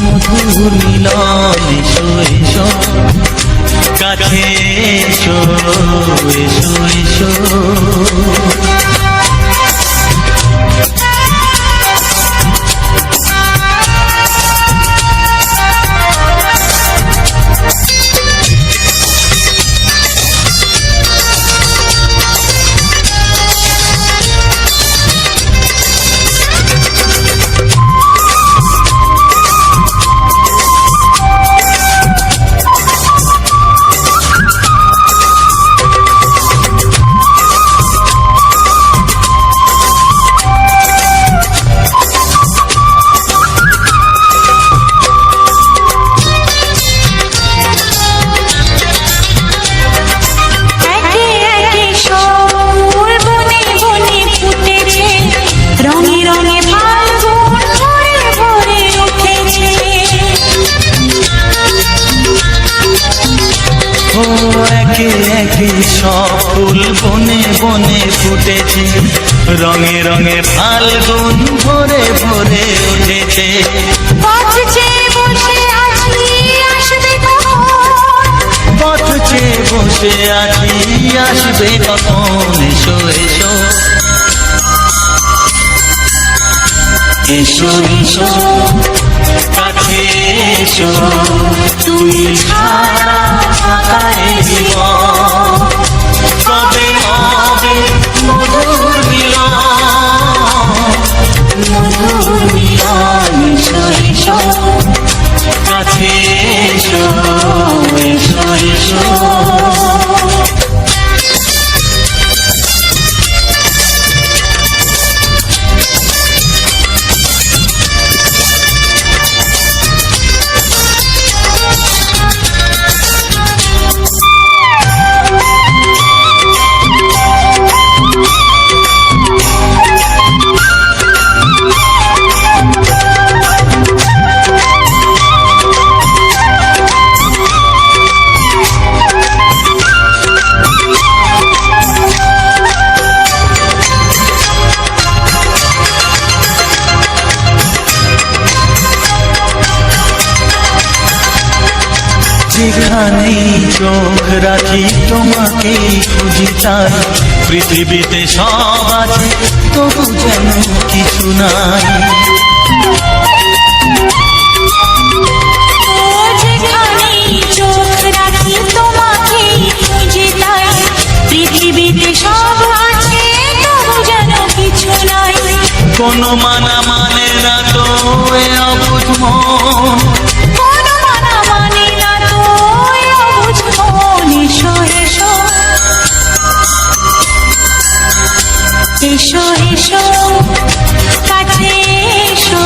মধুর মিলন। এসো এসো কাছে এসো, এসো এসো। একে একে সব ফুল বনে বনে ফুটেছে, রঙে রঙে ফাল্গুন ভরে ভরে উঠেছে। পথ চেয়ে বসে আছি আসবে কখন, পথ চেয়ে বসে আছি আসবে কখন। এসো এসো এসো এসো কাছে এসো, তুমি ছাড়া থাকা এই জীবন কবে হবে মধুর মিলন, মধুর মিলন। এসো এসো কাছে এসো, এসো এসো। যেখানেই চোখ রাখি তোমাকেই খুঁজি, তাই পৃথিবীতে সব আছে তবু যেন কিছু নাই। যেখানেই চোখ রাখি তোমাকেই খুঁজি, তাই পৃথিবীতে সব আছে তবু যেন কিছু নাই। কোনো মানা মানে না তো এ অবুঝ মন, কোনো মানা মানে না তো এ অবুঝ মন। এসো এসো এসো এসো কাছে এসো,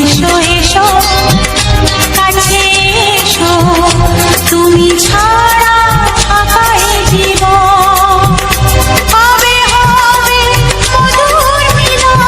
এসো এসো কাছে এসো, তুমি ছাড়া থাকা এই জীবন কবে হবে মধুর মিলন,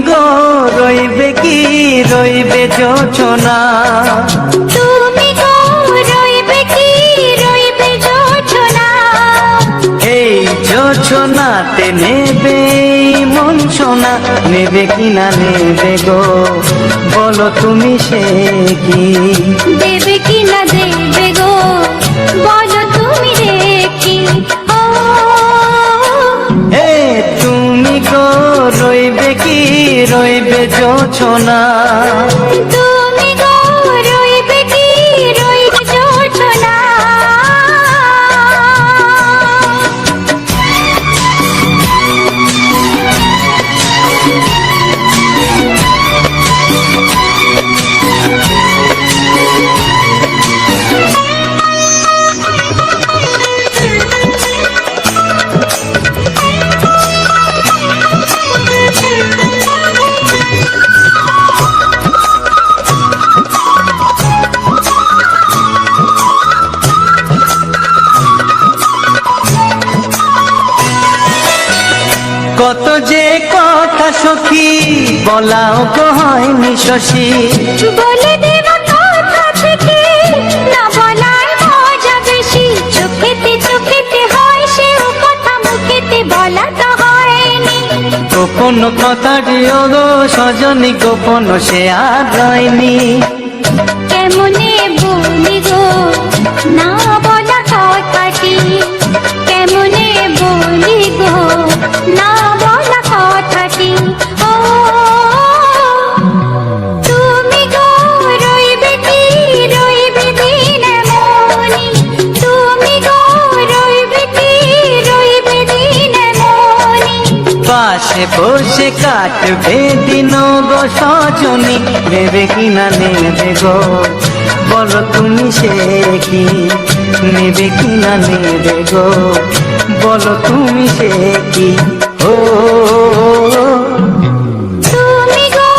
গো রইবে কি রইবে যোছনা, তুমি গো রইবে কি রইবে যোছনা, এই যোছনাতে নেবে মন সোনা, নেবে কি না নেবে গো বলো তুমি সে কি, দেবে কি না দেবে গো বলো তুমি দেখি। ও এ তুমি গো রইবে কি রইবে যোছনা, তুমি গো রইবে কি রইবে যোছনা। কত যে কথা সখী বলাও গো হয়নি শশী, বলে দেব কথা থেকে না বলার মজা বেশি, চোখেতে চোখেতে হয় সেও কথা মুখেতে বলা তো হয়নি। গোপন কথাটি গো সজনী গোপন সে আর রয়নি, কেমনে বলি গো না বলা কথাটি, কেমনে বলি গো না বলা কথাটি। ও তুমি গো রইবে কি রইবে দিন মনি, তুমি গো রইবে কি রইবে দিন মনি, পাশে বসে কাটবে দিন গো সজনী, নেবে কি না নেবে গো বলো তুমি সে কি, নেবে কি না নেবে গো বলো তুমি সে কি। ও তুমি গো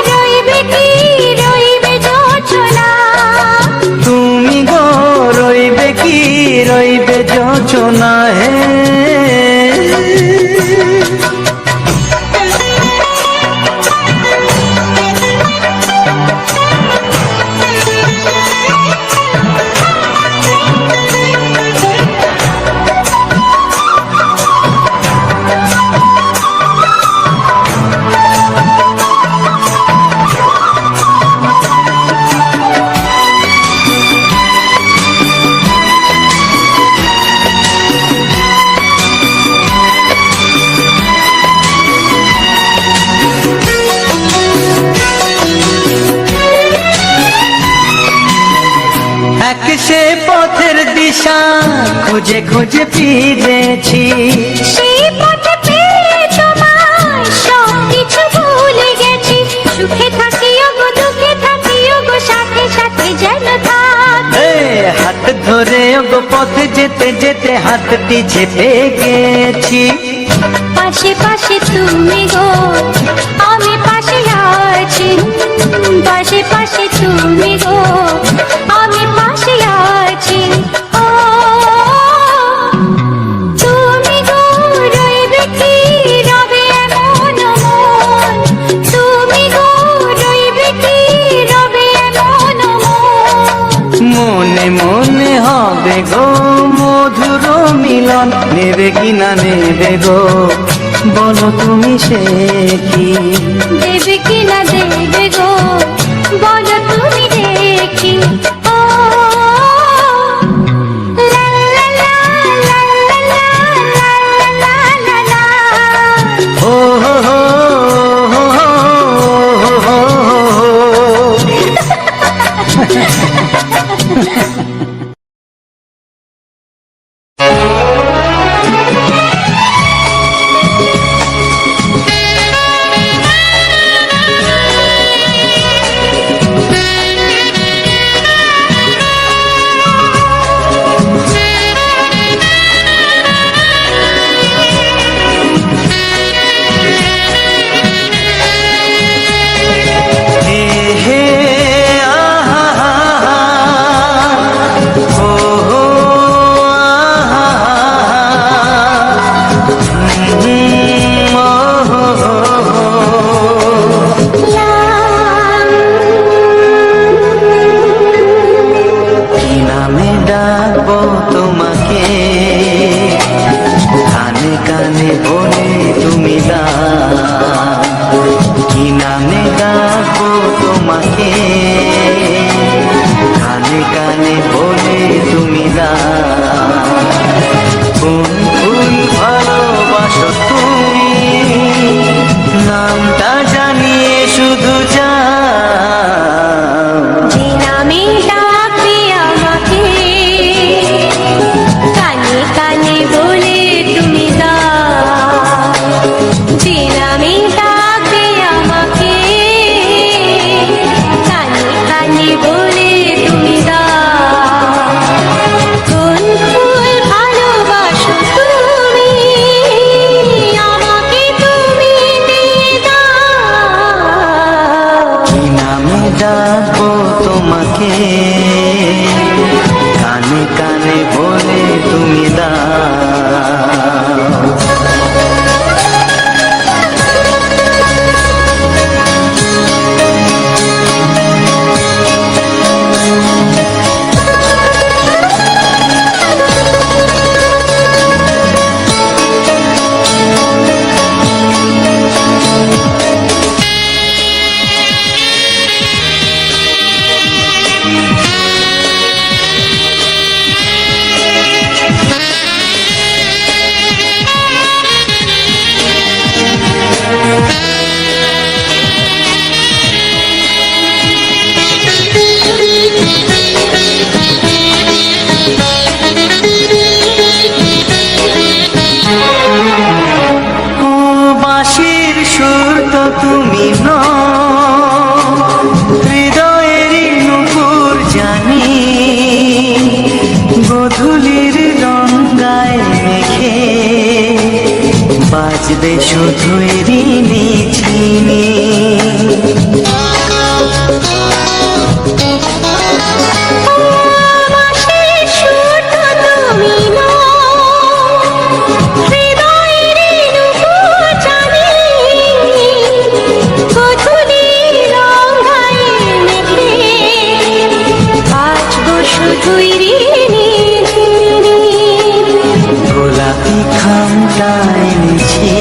রইবে কি রইবে যোছনা, তুমি গো রইবে কি রইবে যোছনা, হে এক সে পথের দিশা খুঁজে খুঁজে ফিরেছি, সেই পথে পেয়ে তোমায় সব কিছু ভুলে গেছি, সুখে থাকিও গো দুঃখে থাকিও গো সাথে সাথে যেন থাক। এ হাত ধরে গো পথে যেতে যেতে হাতটি চেপে গেছি, পাশে পাশে তুমি গো আমি পাশে আছি, পাশে পাশে তুমি গো আমি পাশে আছি। ও তুমি গো রইবে কি রবে এমন মন, তুমি গো রইবে কি রবে এমন মন, মনে মনে হবে গো মধুর মিলন, নেবে কি না নেবে গো বলো তুমি সে কি, দেবে কি না দেবে গো বলো তুমি দেখি। ও লা লা লা লা লা লা লা লা লা, ও হো হো হো হো হো হো। নামে ডাকবে আমাকে কানে কানে বলে তুমি দাও কোন ফুল ভালোবাসো তুমি আমাকে তুমি দিয়ে দাও কি নামে ডাকবো তোমাকে কানে কানে বলে তুমি দাও বাঁশির সুর তো তুমি নও হৃদয়েরই নুপুর জানি গধূলির রঙায় মেখে বাজবে শুধু এরই নিঝিনি বাঁশির সুর তো তুমি হৃদয়ের নুপুর জানি গধূলির রঙায় মেখে বাজবো শুধুই ঋণী গোলাপি খামটা এনেছি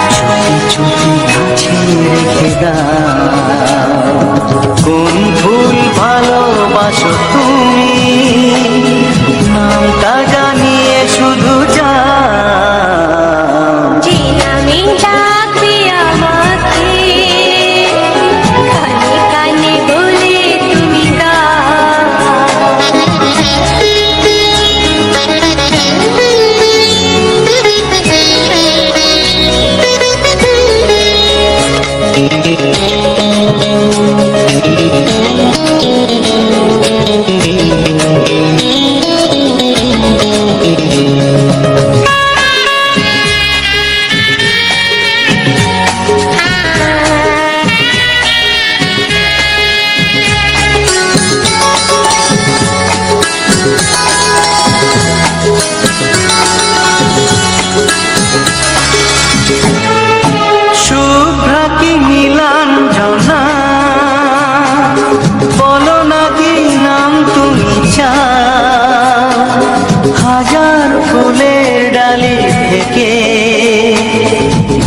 চুপি চুপি কাছে রেখে দাও কোন ফুল ভালোবাসো তুমি নামটা জানিয়ে শুধু যাও যে নামে ডাকবে আমাকে কানে কানে বলে তুমি শুভ্রা কি নীলাঞ্জনা বলো না কি নাম তুমি চাও হাজার ফুলের ডালি থেকে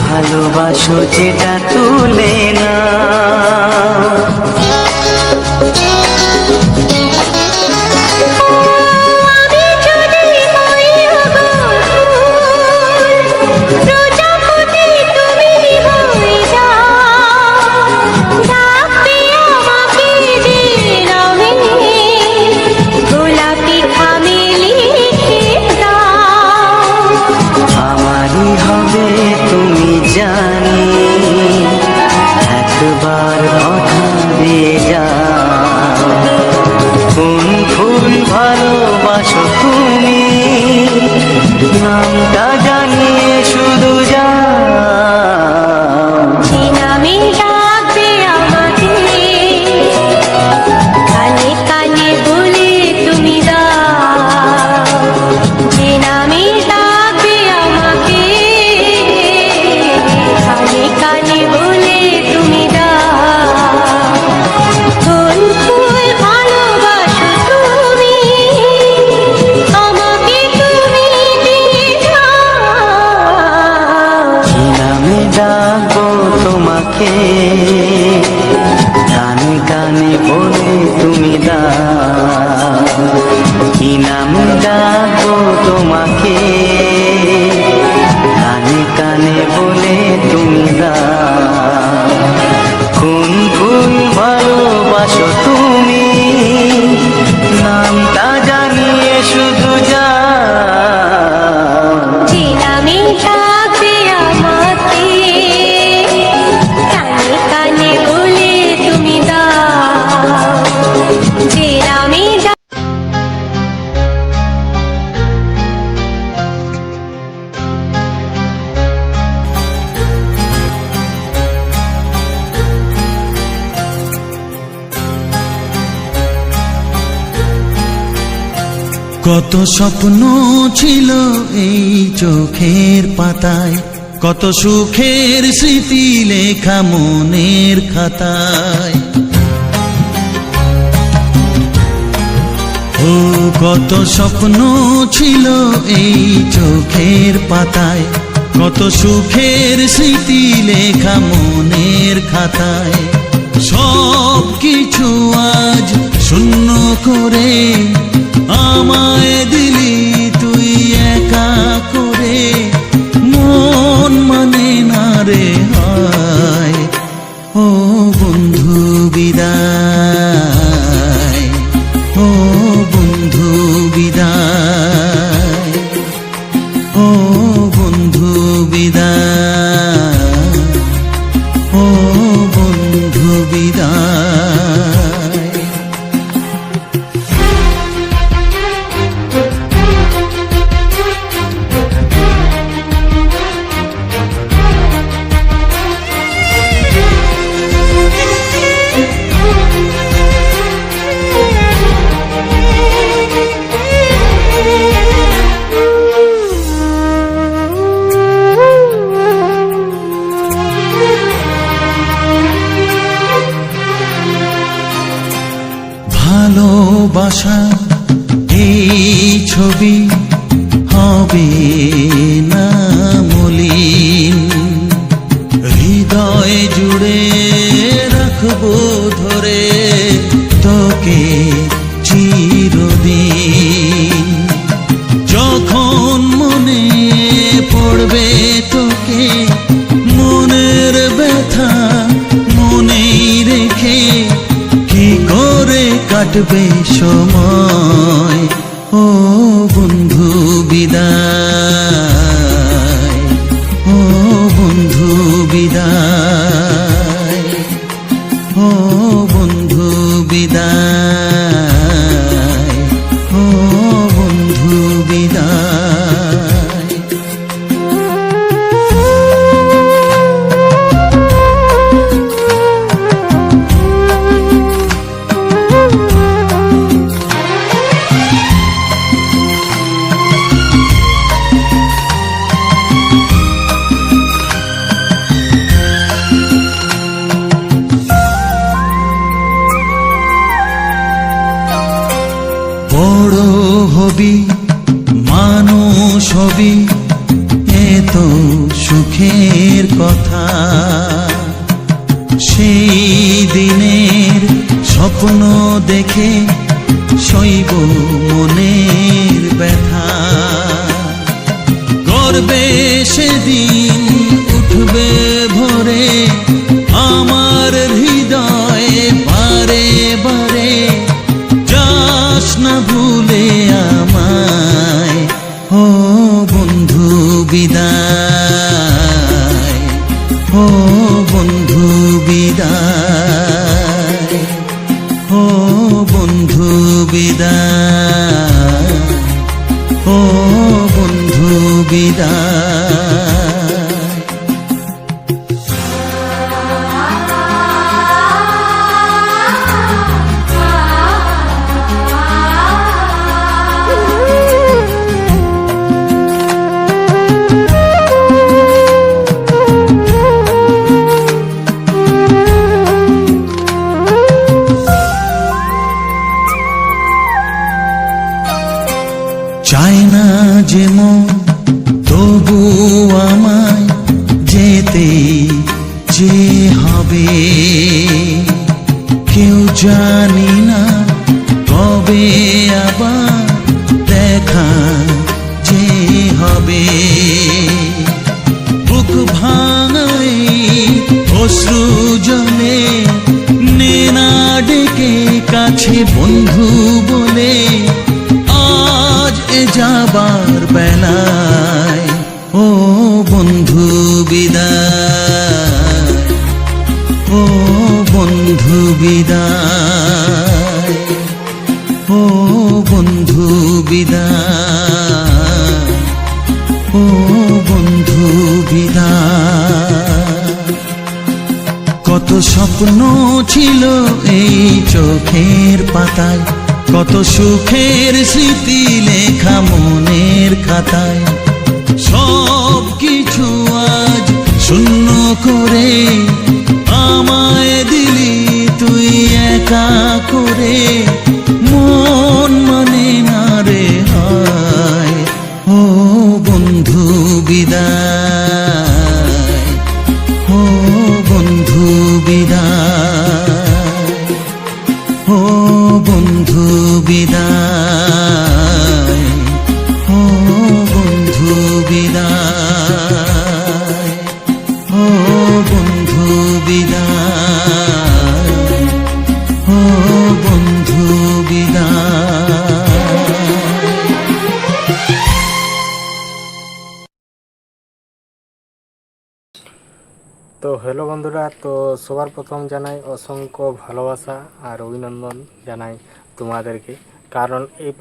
ভালোবাসো যেটা তুলে না আমি যদি হই প্রজাপতি তুমি হয়ে যাও ডাকবে আমাকে যে নামে গোলাপি খামে লিখে দাও আমারই হবে তুমি জানি একবার কথা দিয়ে যাও কোন ফুল ভালোবাসো তুমি নামটা জানিয়ে শুধু যাও যে নামে ডাকবে আমাকে কানে কানে বলে তুমি দাও যে নামে ডাকবে আমাকে কানে কানে বলে তুমি দাও কোন ফুল ভালোবাসো তুমি আমাকে তুমি দিয়ে দাও কি নামে ডাকবো তোমাকে কানে কানে বলে তুমি দাও কি নামে ডাকবো তোমাকে কানে কানে বলে তুমি দাও কোন ফুল ভালোবাসো তুমি নামটা জানিয়ে শুধু যাও যে নামে ডাকবে আমাকে কত স্বপ্ন ছিল এই চোখের পাতায়, কত সুখের স্মৃতি লেখা মনের খাতায়। ও কত স্বপ্ন ছিল এই চোখের পাতায়, কত সুখের স্মৃতি লেখা মনের খাতায়। সব কিছু আজ শূন্য করে আমায় দিলি তুই একা করে, মন মানে না রে হায়। ও বন্ধু বিদায়, ও বন্ধু বিদায়, ও বন্ধু বিদায়, ও বন্ধু বিদায়। ভালোবাসা এই ছবি হবে না মলিন, হৃদয় জুড়ে রাখবো ধরে তোকে চিরদিন। যখন মনে পড়বে তোকে মনের ব্যথা মনেই রেখে, কি করে কাটবে সময়। ও বন্ধু বিদায়, ও বন্ধু বিদায়, ও বন্ধু বিদায়, ও বন্ধু বিদায়। বড় হবি মানুষ হবি এত সুখের কথা, সেই দিনের স্বপ্ন দেখে সইব মনের ব্যথা। গর্বে সেদিন উঠবে ভরে আমার হৃদয়ে বারে বারে, যাস না ভুলে আমায়। ও বন্ধু বিদায়, ও বন্ধু বিদায়, ও বন্ধু বিদায়, ও বন্ধু বিদায়। চায় না যে মন তবু আমায় যেতে যে হবে, কেউ জানি না কবে আবার দেখা যে হবে। বুক ভাঙাই অশ্রু জলে নে না ডেকে কাছে বন্ধু বলে, আজ এ যাবার বেলায়। ও বন্ধু বিদায়, ও বন্ধু বিদায়, ও বন্ধু বিদায়, ও বন্ধু বিদায়। কত স্বপ্ন ছিল এই চোখের পাতায়, কত সুখের স্মৃতি লেখা মনের খাতায়, সব কিছু আজ শূন্য করে আমায় দিলি তুই একা করে। মন মানে না রে হায়, ও বন্ধু বিদায়, ও বন্ধু বিদায়, ও বন্ধু বিদায়, ও বন্ধু বিদায়, ও বন্ধু বিদায়, ও বন্ধু বিদায়। তো হ্যালো বন্ধুরা, তো সবার প্রথম জানাই অসংখ্য ভালোবাসা আর অভিনন্দন জানাই তোমাদেরকে। কারণ এই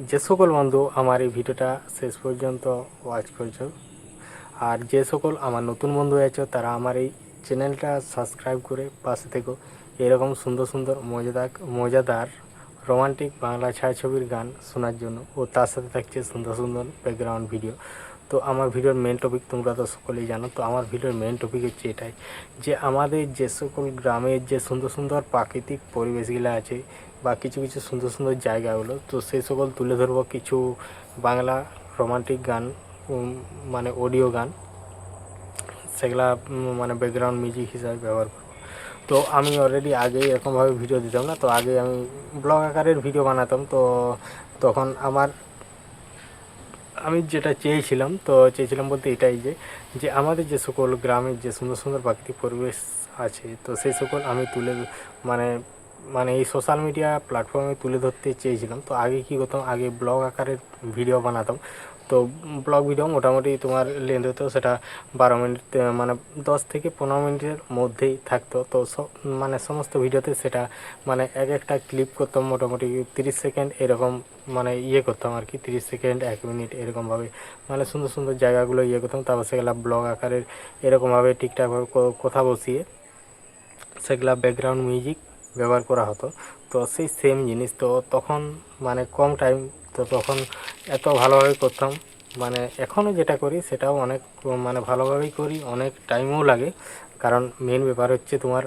যে সকল বন্ধু আমার এই ভিডিওটা শেষ পর্যন্ত ওয়াচ করছো, আর যে সকল আমার নতুন বন্ধু আছো তারা আমার এই চ্যানেলটা সাবস্ক্রাইব করে পাশে থেকো এরকম সুন্দর সুন্দর মজাদার রোমান্টিক বাংলা ছায়াছবির গান শোনার জন্য, ও তার সাথে থাকছে সুন্দর সুন্দর ব্যাকগ্রাউন্ড ভিডিও। তো আমার ভিডিওর মেন টপিক তোমরা তো সকলেই জানো। তো আমার ভিডিওর মেন টপিক হচ্ছে এটাই যে আমাদের যে সকল গ্রামের যে সুন্দর সুন্দর প্রাকৃতিক পরিবেশগুলো আছে বা কিছু কিছু সুন্দর সুন্দর জায়গাগুলো, তো সেই সকল তুলে ধরবো কিছু বাংলা রোমান্টিক গান, মানে অডিও গান, সেগুলা মানে ব্যাকগ্রাউন্ড মিউজিক হিসাবে ব্যবহার করব। তো আমি অলরেডি আগেই এরকমভাবে ভিডিও দিতাম না, তো আগে আমি ব্লগ আকারের ভিডিও বানাতাম। তো তখন আমি যেটা চেয়েছিলাম বলতে এটাই যে আমাদের যে সকল গ্রামের যে সুন্দর সুন্দর প্রাকৃতিক পরিবেশ আছে, তো সেই সকল আমি মানে মানে এই সোশ্যাল মিডিয়া প্ল্যাটফর্মে তুলে ধরতে চেয়েছিলাম। তো আগে কী করতাম, আগে ব্লগ আকারের ভিডিও বানাতাম। তো ব্লগ ভিডিও মোটামুটি তোমার লেন্থ হতো সেটা 12 মিনিট, মানে 10 থেকে 15 মিনিটের মধ্যেই থাকতো। তো মানে সমস্ত ভিডিওতে সেটা মানে একটা ক্লিপ করতাম মোটামুটি 30 সেকেন্ড এরকম, মানে করতাম আর কি, 30 সেকেন্ড 1 মিনিট এরকমভাবে মানে সুন্দর সুন্দর জায়গাগুলো করতাম। তারপর সেগুলো ব্লগ আকারের এরকমভাবে ঠিকঠাকভাবে কথা বসিয়ে সেগুলা ব্যাকগ্রাউন্ড মিউজিক ব্যবহার করা হতো। তো সেই সেম জিনিস, তো তখন মানে কম টাইম, তো তখন এত ভালোভাবে করতাম। মানে এখনও যেটা করি সেটাও অনেক মানে ভালোভাবেই করি, অনেক টাইমও লাগে। কারণ মেন ব্যাপার হচ্ছে তোমার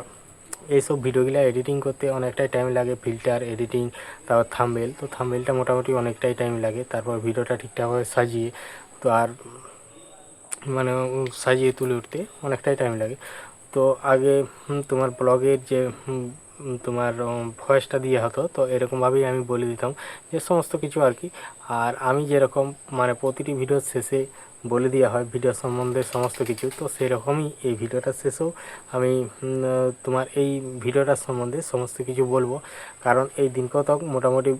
এইসব ভিডিওগুলো এডিটিং করতে অনেকটাই টাইম লাগে, ফিল্টার এডিটিং, তারপর থাম্বনেল। তো থাম্বনেলটা মোটামুটি অনেকটাই টাইম লাগে, তারপর ভিডিওটা ঠিকঠাকভাবে সাজিয়ে, তো আর মানে সাজিয়ে তুলে উঠতে অনেকটাই টাইম লাগে। তো আগে তোমার ব্লগের যে তোমার ভয়েসটা দিয়ে হতো, তো এরকমভাবেই আমি বলে দিতাম যে সমস্ত কিছু আর কি। আর আমি যেরকম মানে প্রতিটি ভিডিওর শেষে বলে দেওয়া হয় ভিডিও সম্বন্ধে সমস্ত কিছু, তো সেরকমই এই ভিডিওটার শেষেও আমি তোমার এই ভিডিওটার সম্বন্ধে সমস্ত কিছু বলবো। কারণ এই দিন কতক মোটামুটি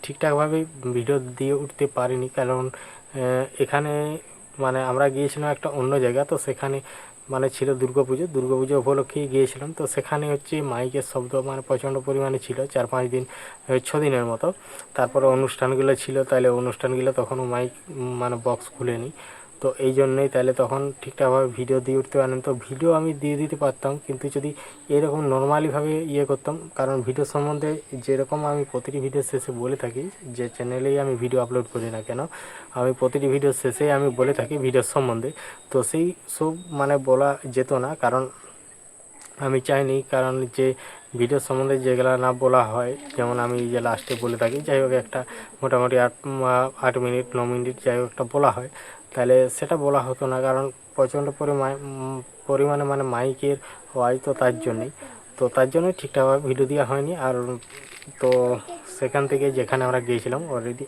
ঠিকঠাকভাবে ভিডিও দিয়ে উঠতে পারিনি, কারণ এখানে মানে আমরা গিয়েছিলাম একটা অন্য জায়গা, তো সেখানে মানে ছিল দুর্গাপুজো উপলক্ষেই গিয়েছিলাম। তো সেখানে হচ্ছে মাইকের শব্দ মানে প্রচণ্ড পরিমাণে ছিল, 4-5 দিন 6 দিনের মতো। তারপরে অনুষ্ঠানগুলো ছিল, তাহলে অনুষ্ঠানগুলো তখনও মাইক মানে বক্স খুলেনি। তো এই জন্যই তাহলে তখন ঠিকঠাকভাবে ভিডিও দিয়ে উঠতে পারেন। তো ভিডিও আমি দিয়ে দিতে পারতাম, কিন্তু যদি এরকম নর্মালিভাবে করতাম, কারণ ভিডিও সম্বন্ধে যেরকম আমি প্রতিটি ভিডিও শেষে বলে থাকি, যে চ্যানেলেই আমি ভিডিও আপলোড করি না কেন, আমি প্রতিটি ভিডিও শেষে আমি বলে থাকি ভিডিওর সম্বন্ধে। তো সেই সব মানে বলা যেত না, কারণ আমি চাইনি, কারণ যে ভিডিও সম্বন্ধে যেগুলো না বলা হয়, যেমন আমি যে লাস্টে বলে থাকি, যাই হোক একটা মোটামুটি 8 মিনিট 9 মিনিট যাই হোক একটা বলা হয়, তাহলে সেটা বলা হতো না। কারণ প্রচণ্ড পরিমাণে মানে মাইকের হয়, তো তার জন্যই ঠিকঠাকভাবে ভিডিও দেওয়া হয়নি। আর তো সেখান থেকে যেখানে আমরা গিয়েছিলাম অলরেডি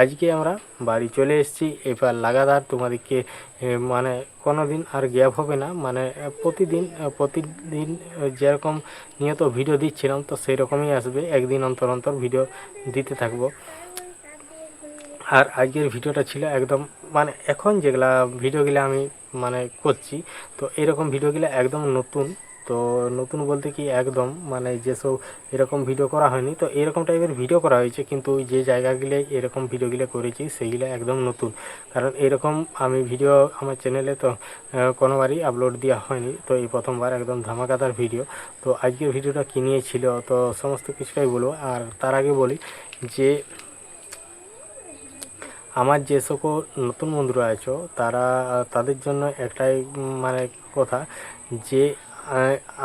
আজকে আমরা বাড়ি চলে এসেছি। এবার লাগাতার তোমাদেরকে মানে কোনো দিন আর গ্যাপ হবে না, মানে প্রতিদিন যেরকম নিয়ত ভিডিও দিচ্ছিলাম, তো সেই রকমই আসবে, একদিন অন্তর অন্তর ভিডিও দিতে থাকবো। আর আজকের ভিডিওটা ছিল একদম মানে এখন যেগুলা ভিডিওগুলো আমি মানে করছি, তো এরকম ভিডিওগুলো একদম নতুন, তো নতুন বলতে কি একদম মানে যেসব এরকম ভিডিও করা হয়নি, তো এরকম টাইপের ভিডিও করা হয়েছে, কিন্তু যে জায়গাগুলো এরকম ভিডিওগুলো করেছি সেইগুলো একদম নতুন। কারণ এরকম আমি ভিডিও আমার চ্যানেলে তো কোনোবারই আপলোড দেওয়া হয়নি, তো এই প্রথমবার একদম ধামাকাদার ভিডিও। তো আজকের ভিডিওটা কী নিয়ে ছিল তো সমস্ত কিছুটাই বলবো। আর তার আগে বলি যে আমার যে সকল নতুন বন্ধুরা আছো তাদের জন্য একটাই মানে কথা, যে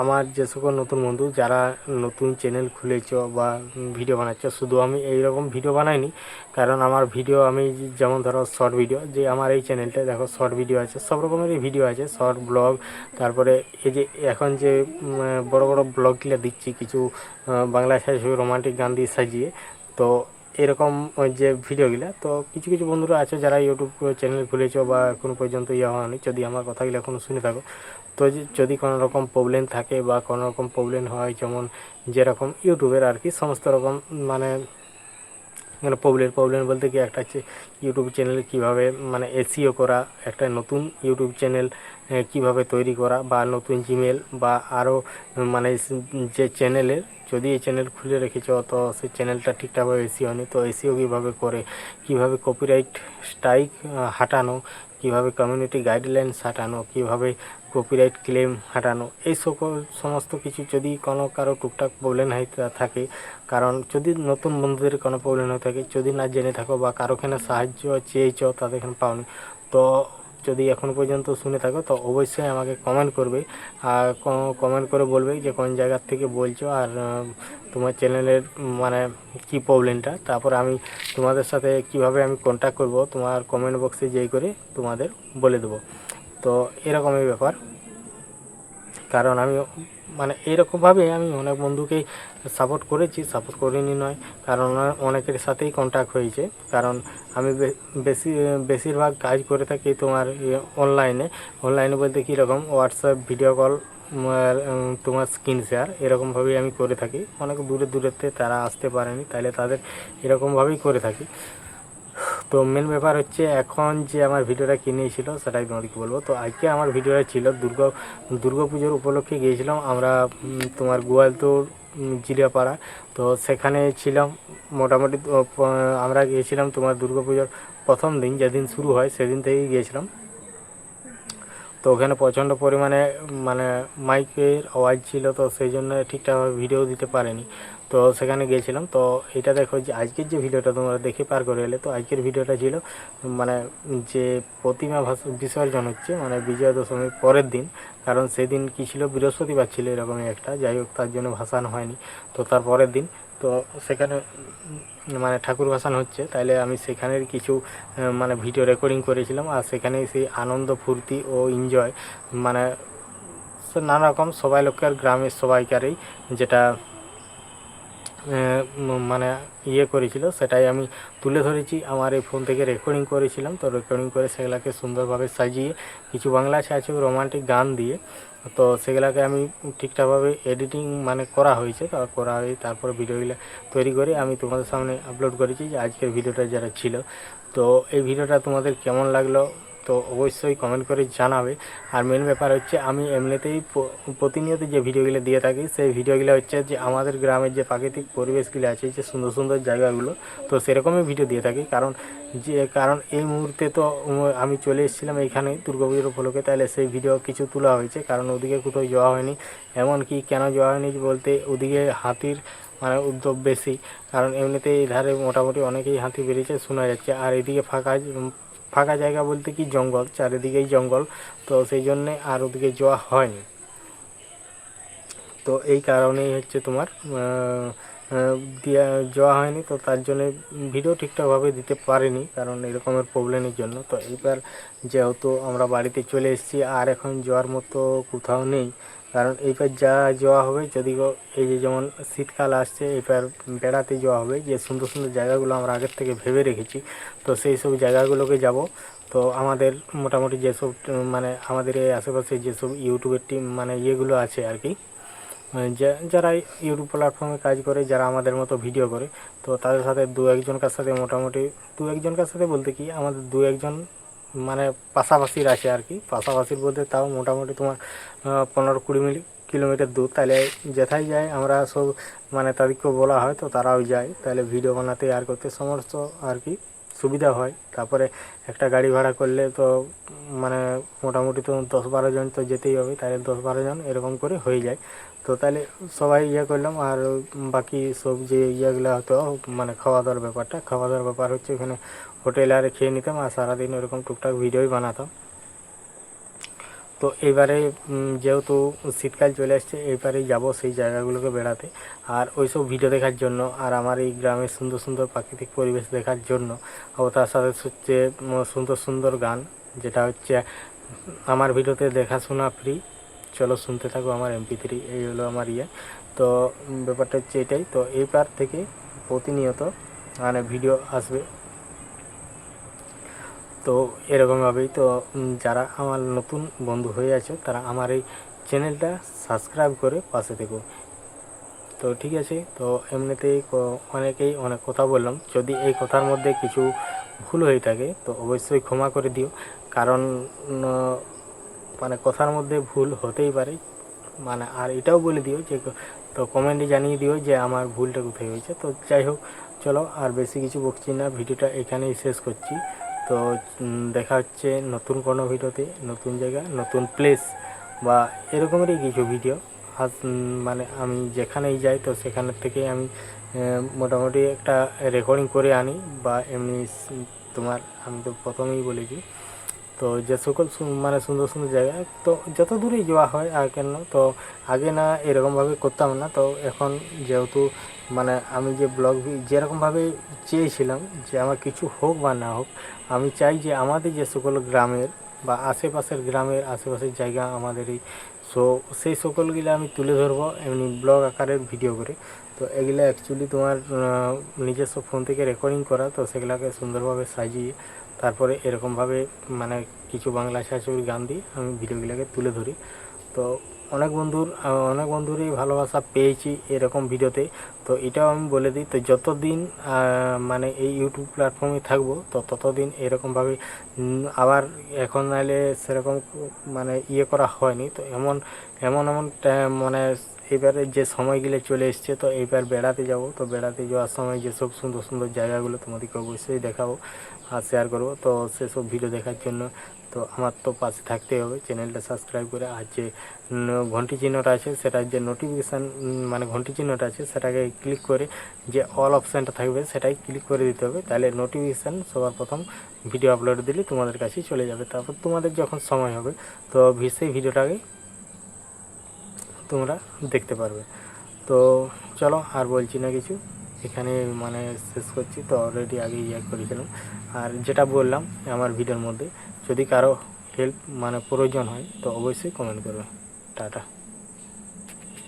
আমার যে সকল নতুন বন্ধু যারা নতুন চ্যানেল খুলেছো বা ভিডিও বানাচ্ছো, শুধু আমি এই রকম ভিডিও বানাইনি, কারণ আমার ভিডিও আমি যেমন ধরো শর্ট ভিডিও, যে আমার এই চ্যানেলটা দেখো শর্ট ভিডিও আছে, সব রকমেরই ভিডিও আছে, শর্ট ব্লগ, তারপরে এই যে এখন যে বড় বড় ব্লগগুলো দিচ্ছি কিছু বাংলা সাহিত্য রোমান্টিক গান দিয়ে সাজিয়ে, তো এরকম ওই যে ভিডিওগুলো, তো কিছু কিছু বন্ধুরা আছে যারা ইউটিউব চ্যানেল খুলেছো বা এখনো পর্যন্ত ইয়ে হয়নি, যদি আমার কথাগুলো এখনও শুনে থাকো, তো যদি কোনো রকম প্রবলেম থাকে বা কোনো রকম প্রবলেম হয়, যেমন যেরকম ইউটিউবের আর কি সমস্ত রকম মানে প্রবলেম বলতে কি একটা হচ্ছে ইউটিউব চ্যানেল কীভাবে মানে এসইও করা, একটা নতুন ইউটিউব চ্যানেল কীভাবে তৈরি করা, বা নতুন জিমেল বা আরও মানে যে চ্যানেলের যদি এই চ্যানেল খুলে রেখেছো তো সেই চ্যানেলটা ঠিকঠাকভাবে এসইও হয়নি, তো এসইও কীভাবে করে, কীভাবে কপিরাইট স্ট্রাইক হাঁটানো, কীভাবে কমিউনিটি গাইডলাইন্স হাঁটানো, কীভাবে কপিরাইট ক্লেম হাঁটানো, এই সকল সমস্ত কিছু যদি কোনো কারো টুকটাক প্রবলেম হয়ে থাকে, কারণ যদি নতুন বন্ধুদের কোনো প্রবলেম হয়ে থাকে, যদি না জেনে থাকো বা কারোখানে সাহায্য চেয়েছ তাদের এখানে পাওনি, তো যদি এখন পর্যন্ত শুনে থাকো তো অবশ্যই আমাকে কমেন্ট করবে, আর কমেন্ট করে বলবে যে কোন জায়গার থেকে বলছো আর তোমার চ্যানেলের মানে কী প্রবলেমটা, তারপর আমি তোমাদের সাথে কিভাবে আমি কন্ট্যাক্ট করব তোমার কমেন্ট বক্সে যেই করে তোমাদের বলে দেবো। তো এরকমই ব্যাপার, কারণ আমি মানে এইরকমভাবে আমি অনেক বন্ধুকেই সাপোর্ট করেছি, সাপোর্ট করিনি নয়, কারণ অনেকের সাথেই কন্ট্যাক্ট হয়েছে, কারণ আমি বেশিরভাগ কাজ করে থাকি তোমার অনলাইনে বলতে কীরকম হোয়াটসঅ্যাপ ভিডিও কল, তোমার স্ক্রিন শেয়ার, এরকমভাবেই আমি করে থাকি। অনেক দূরেতে তারা আসতে পারেনি, তাইলে তাদের এরকমভাবেই করে থাকি। তো মেন ব্যাপার হচ্ছে এখন যে আমার ভিডিওটা কিনেছিল সেটাই তোমাদেরকে বলবো। তো আজকে আমার ভিডিওটা ছিল দুর্গা পুজোর উপলক্ষে গিয়েছিলাম আমরা তোমার গোয়ালতোড় জিরিয়াপাড়া, তো সেখানে ছিলাম মোটামুটি আমরা গিয়েছিলাম তোমার দুর্গা পুজোর প্রথম দিন, যেদিন শুরু হয় সেদিন থেকেই গিয়েছিলাম। তো ওখানে প্রচণ্ড পরিমাণে মানে মাইকের আওয়াজ ছিল, তো সেই জন্য ঠিকঠাকভাবে ভিডিও দিতে পারেনি। তো সেখানে গিয়েছিলাম। তো এটা দেখো যে আজকের যে ভিডিওটা তোমরা দেখে পার করে এলে, তো আজকের ভিডিওটা ছিল মানে যে প্রতিমা বিসর্জন হচ্ছে মানে বিজয়া দশমীর পরের দিন, কারণ সেদিন কী ছিল বৃহস্পতিবার ছিল এরকমই একটা, যাই হোক তার জন্য ভাসানো হয়নি। তো তার পরের দিন তো সেখানে মানে ঠাকুর ভাসান হচ্ছে, তাইলে আমি সেখানের কিছু মানে ভিডিও রেকর্ডিং করেছিলাম, আর সেখানে সেই আনন্দ ফুর্তি ও এনজয় মানে নানা রকম সবাই লোকের গ্রামের সবাইকারই যেটা মানে ইয়ে করেছিল সেটাই আমি তুলে ধরেছি, আমার এই ফোন থেকে রেকর্ডিং করেছিলাম। তো রেকর্ডিং করে সেগুলোকে সুন্দরভাবে সাজিয়ে কিছু বাংলা আছে রোমান্টিক গান দিয়ে, তো সেগুলোকে আমি ঠিকঠাকভাবে এডিটিং মানে করা হয়েছে, তারপর ভিডিওগুলো তৈরি করে আমি তোমাদের সামনে আপলোড করেছি যে আজকের ভিডিওটা যারা ছিল। তো এই ভিডিওটা তোমাদের কেমন লাগলো তো অবশ্যই কমেন্ট করে জানাবে। আর মেন ব্যাপার হচ্ছে আমি এমনিতেই প্রতিনিয়ত যে ভিডিওগুলো দিয়ে থাকি সেই ভিডিওগুলো হচ্ছে যে আমাদের গ্রামের যে প্রাকৃতিক পরিবেশগুলো আছে, যে সুন্দর সুন্দর জায়গাগুলো, তো সেরকমই ভিডিও দিয়ে থাকি। কারণ এই মুহূর্তে তো আমি চলে এসেছিলাম এইখানে দুর্গাপুজোর উপলক্ষে, তাহলে সেই ভিডিও কিছু তোলা হয়েছে, কারণ ওদিকে কোথাও যাওয়া হয়নি। এমনকি কেন যাওয়া হয়নি বলতে ওদিকে হাতির মানে উদ্যোগ বেশি, কারণ এমনিতে এই ধারে মোটামুটি অনেকেই হাতি বেরিয়েছে শোনা যাচ্ছে, আর এদিকে ফাঁকা জায়গা বলতে কি জঙ্গল, চারিদিকেই জঙ্গল, তো সেই জন্যে আর ওদিকে যাওয়া হয়নি। তো এই কারণেই হচ্ছে তোমার যাওয়া হয়নি, তো তার জন্য ভিডিও ঠিকঠাকভাবে দিতে পারিনি, কারণ এরকমের প্রবলেমের জন্য। তো এইবার যেহেতু আমরা বাড়িতে চলে এসেছি আর এখন যাওয়ার মতো কোথাও নেই, কারণ এইবার যাওয়া হবে যদি এই যে যেমন শীতকাল আসছে, এবার বেড়াতে যাওয়া হবে, যে সুন্দর সুন্দর জায়গাগুলো আমরা আগের থেকে ভেবে রেখেছি, তো সেই সব জায়গাগুলোকে যাব। তো আমাদের মোটামুটি যেসব মানে আমাদের এই আশেপাশে যেসব ইউটিউবের টিম মানে ইয়েগুলো আছে আর কি, যারা ইউটিউব প্ল্যাটফর্মে কাজ করে, যারা আমাদের মতো ভিডিও করে, তো তাদের সাথে দু একজনকার সাথে বলতে কি আমাদের দু একজন মানে পাশাপাশির আছে আর কি, পাশাপাশির বলতে তাও মোটামুটি তোমার 15-20 মিনিট কিলোমিটার দূর, তাহলে যেথায় যায় আমরা সব মানে তাদেরকে বলা হয়, তো তারাও যায়, তাহলে ভিডিও বানাতে আর করতে সমস্ত আর কি সুবিধা হয়। তারপরে একটা গাড়ি ভাড়া করলে তো মানে মোটামুটি তো 10-12 জন তো যেতেই হবে, তাহলে 10-12 জন এরকম করে হয়ে যায়। তো তাহলে সবাই ইয়ে করলাম। আর বাকি সব যে ইয়েগুলো হতো মানে খাওয়া দাওয়ার ব্যাপার হচ্ছে ওখানে হোটেলে আর খেয়ে নিতাম, আর সারাদিন ওরকম টুকটাক ভিডিওই বানাতাম। তো এবারে যেহেতু শীতকাল চলে আসছে, এবারেই যাব সেই জায়গাগুলোকে বেড়াতে, আর ওইসব ভিডিও দেখার জন্য, আর আমার এই গ্রামের সুন্দর সুন্দর প্রাকৃতিক পরিবেশ দেখার জন্য। ও তার সাথে হচ্ছে সুন্দর সুন্দর গান, যেটা হচ্ছে আমার ভিডিওতে দেখাশোনা ফ্রি। চলো শুনতে থাকো আমার MP3, এই হলো আমার ইয়ে। তো ব্যাপারটা হচ্ছে এটাই। তো এইবার থেকে প্রতিনিয়ত মানে ভিডিও আসবে, তো এরকমভাবেই। তো যারা আমার নতুন বন্ধু হয়ে আছে তারা আমার এই চ্যানেলটা সাবস্ক্রাইব করে পাশে থেকো। তো ঠিক আছে, তো এমনিতেই অনেকেই অনেক কথা বললাম, যদি এই কথার মধ্যে কিছু ভুল হয়ে থাকে তো অবশ্যই ক্ষমা করে দিও, কারণ মানে কথার মধ্যে ভুল হতেই পারে। মানে আর এটাও বলে দিও যে, তো কমেন্টে জানিয়ে দিও যে আমার ভুলটা কোথায় হয়েছে। তো যাই হোক, চলো আর বেশি কিছু বকছি না, ভিডিওটা এখানেই শেষ করছি। তো দেখা হচ্ছে নতুন কোনো ভিডিওতে, নতুন জায়গা, নতুন প্লেস বা এরকমেরই কিছু ভিডিও। আজ মানে আমি যেখানেই যাই তো সেখানের থেকে আমি মোটামুটি একটা রেকর্ডিং করে আনি, বা এমনি তোমার আমি তো প্রথমেই বলেছি, তো যে সকল মানে সুন্দর সুন্দর জায়গা, তো যত দূরেই যাওয়া হয় আর কেন, তো আগে না এরকমভাবে করতাম না। তো এখন যেহেতু মানে আমি যে ব্লগ যেরকমভাবে চেয়েছিলাম যে আমার কিছু হোক বা না হোক, আমি চাই যে আমাদের যে সকল গ্রামের বা আশেপাশের গ্রামের আশেপাশের জায়গা আমাদের এই, সো সেই সকলগুলো আমি তুলে ধরবো এমনি ব্লগ আকারের ভিডিও করে। তো এগুলো অ্যাকচুয়ালি তোমার নিজস্ব ফোন থেকে রেকর্ডিং করা, তো সেগুলোকে সুন্দরভাবে সাজিয়ে তারপরে এরকমভাবে মানে কিছু বাংলা ছায়াছবির গান দিয়ে আমি ভিডিওগুলোকে তুলে ধরি। তো অনেক বন্ধুরই ভালোবাসা পেয়েছি এরকম ভিডিওতে। তো এটাও আমি বলে দিই, তো যতদিন মানে এই ইউটিউব প্ল্যাটফর্মে থাকবো তো ততদিন এরকমভাবে আবার এখন নাহলে সেরকম মানে ইয়ে করা হয়নি। তো এমন এমন এমন মানে এবারে যে সময়গুলো চলে এসছে, তো এইবার বেড়াতে যাব। তো বেড়াতে যাওয়ার সময় যেসব সুন্দর সুন্দর জায়গাগুলো তোমাদেরকে অবশ্যই দেখাবো আর শেয়ার করবো। তো সেসব ভিডিও দেখার জন্য তো আমার তো পাশে থাকতেই হবে, চ্যানেলটা সাবস্ক্রাইব করে। আর যে ঘন্টি চিহ্নটা আছে, সেটার যে নোটিফিকেশান মানে ঘন্টি চিহ্নটা আছে সেটাকে ক্লিক করে যে অল অপশানটা থাকবে সেটাই ক্লিক করে দিতে হবে, তাহলে নোটিফিকেশান সবার প্রথম ভিডিও আপলোড দিলে তোমাদের কাছেই চলে যাবে। তারপর তোমাদের যখন সময় হবে তো সেই ভিডিওটাকে তোমরা দেখতে পারবে। তো চলো আর বলছি না কিছু, এখানে মানে শেষ করছি। তো অলরেডি আগে ইয়ে করেছিলাম, আর যেটা বললাম আমার ভিডিওর মধ্যে, যদি কারো হেল্প মানে প্রয়োজন হয় তো অবশ্যই কমেন্ট করবে। টাটা।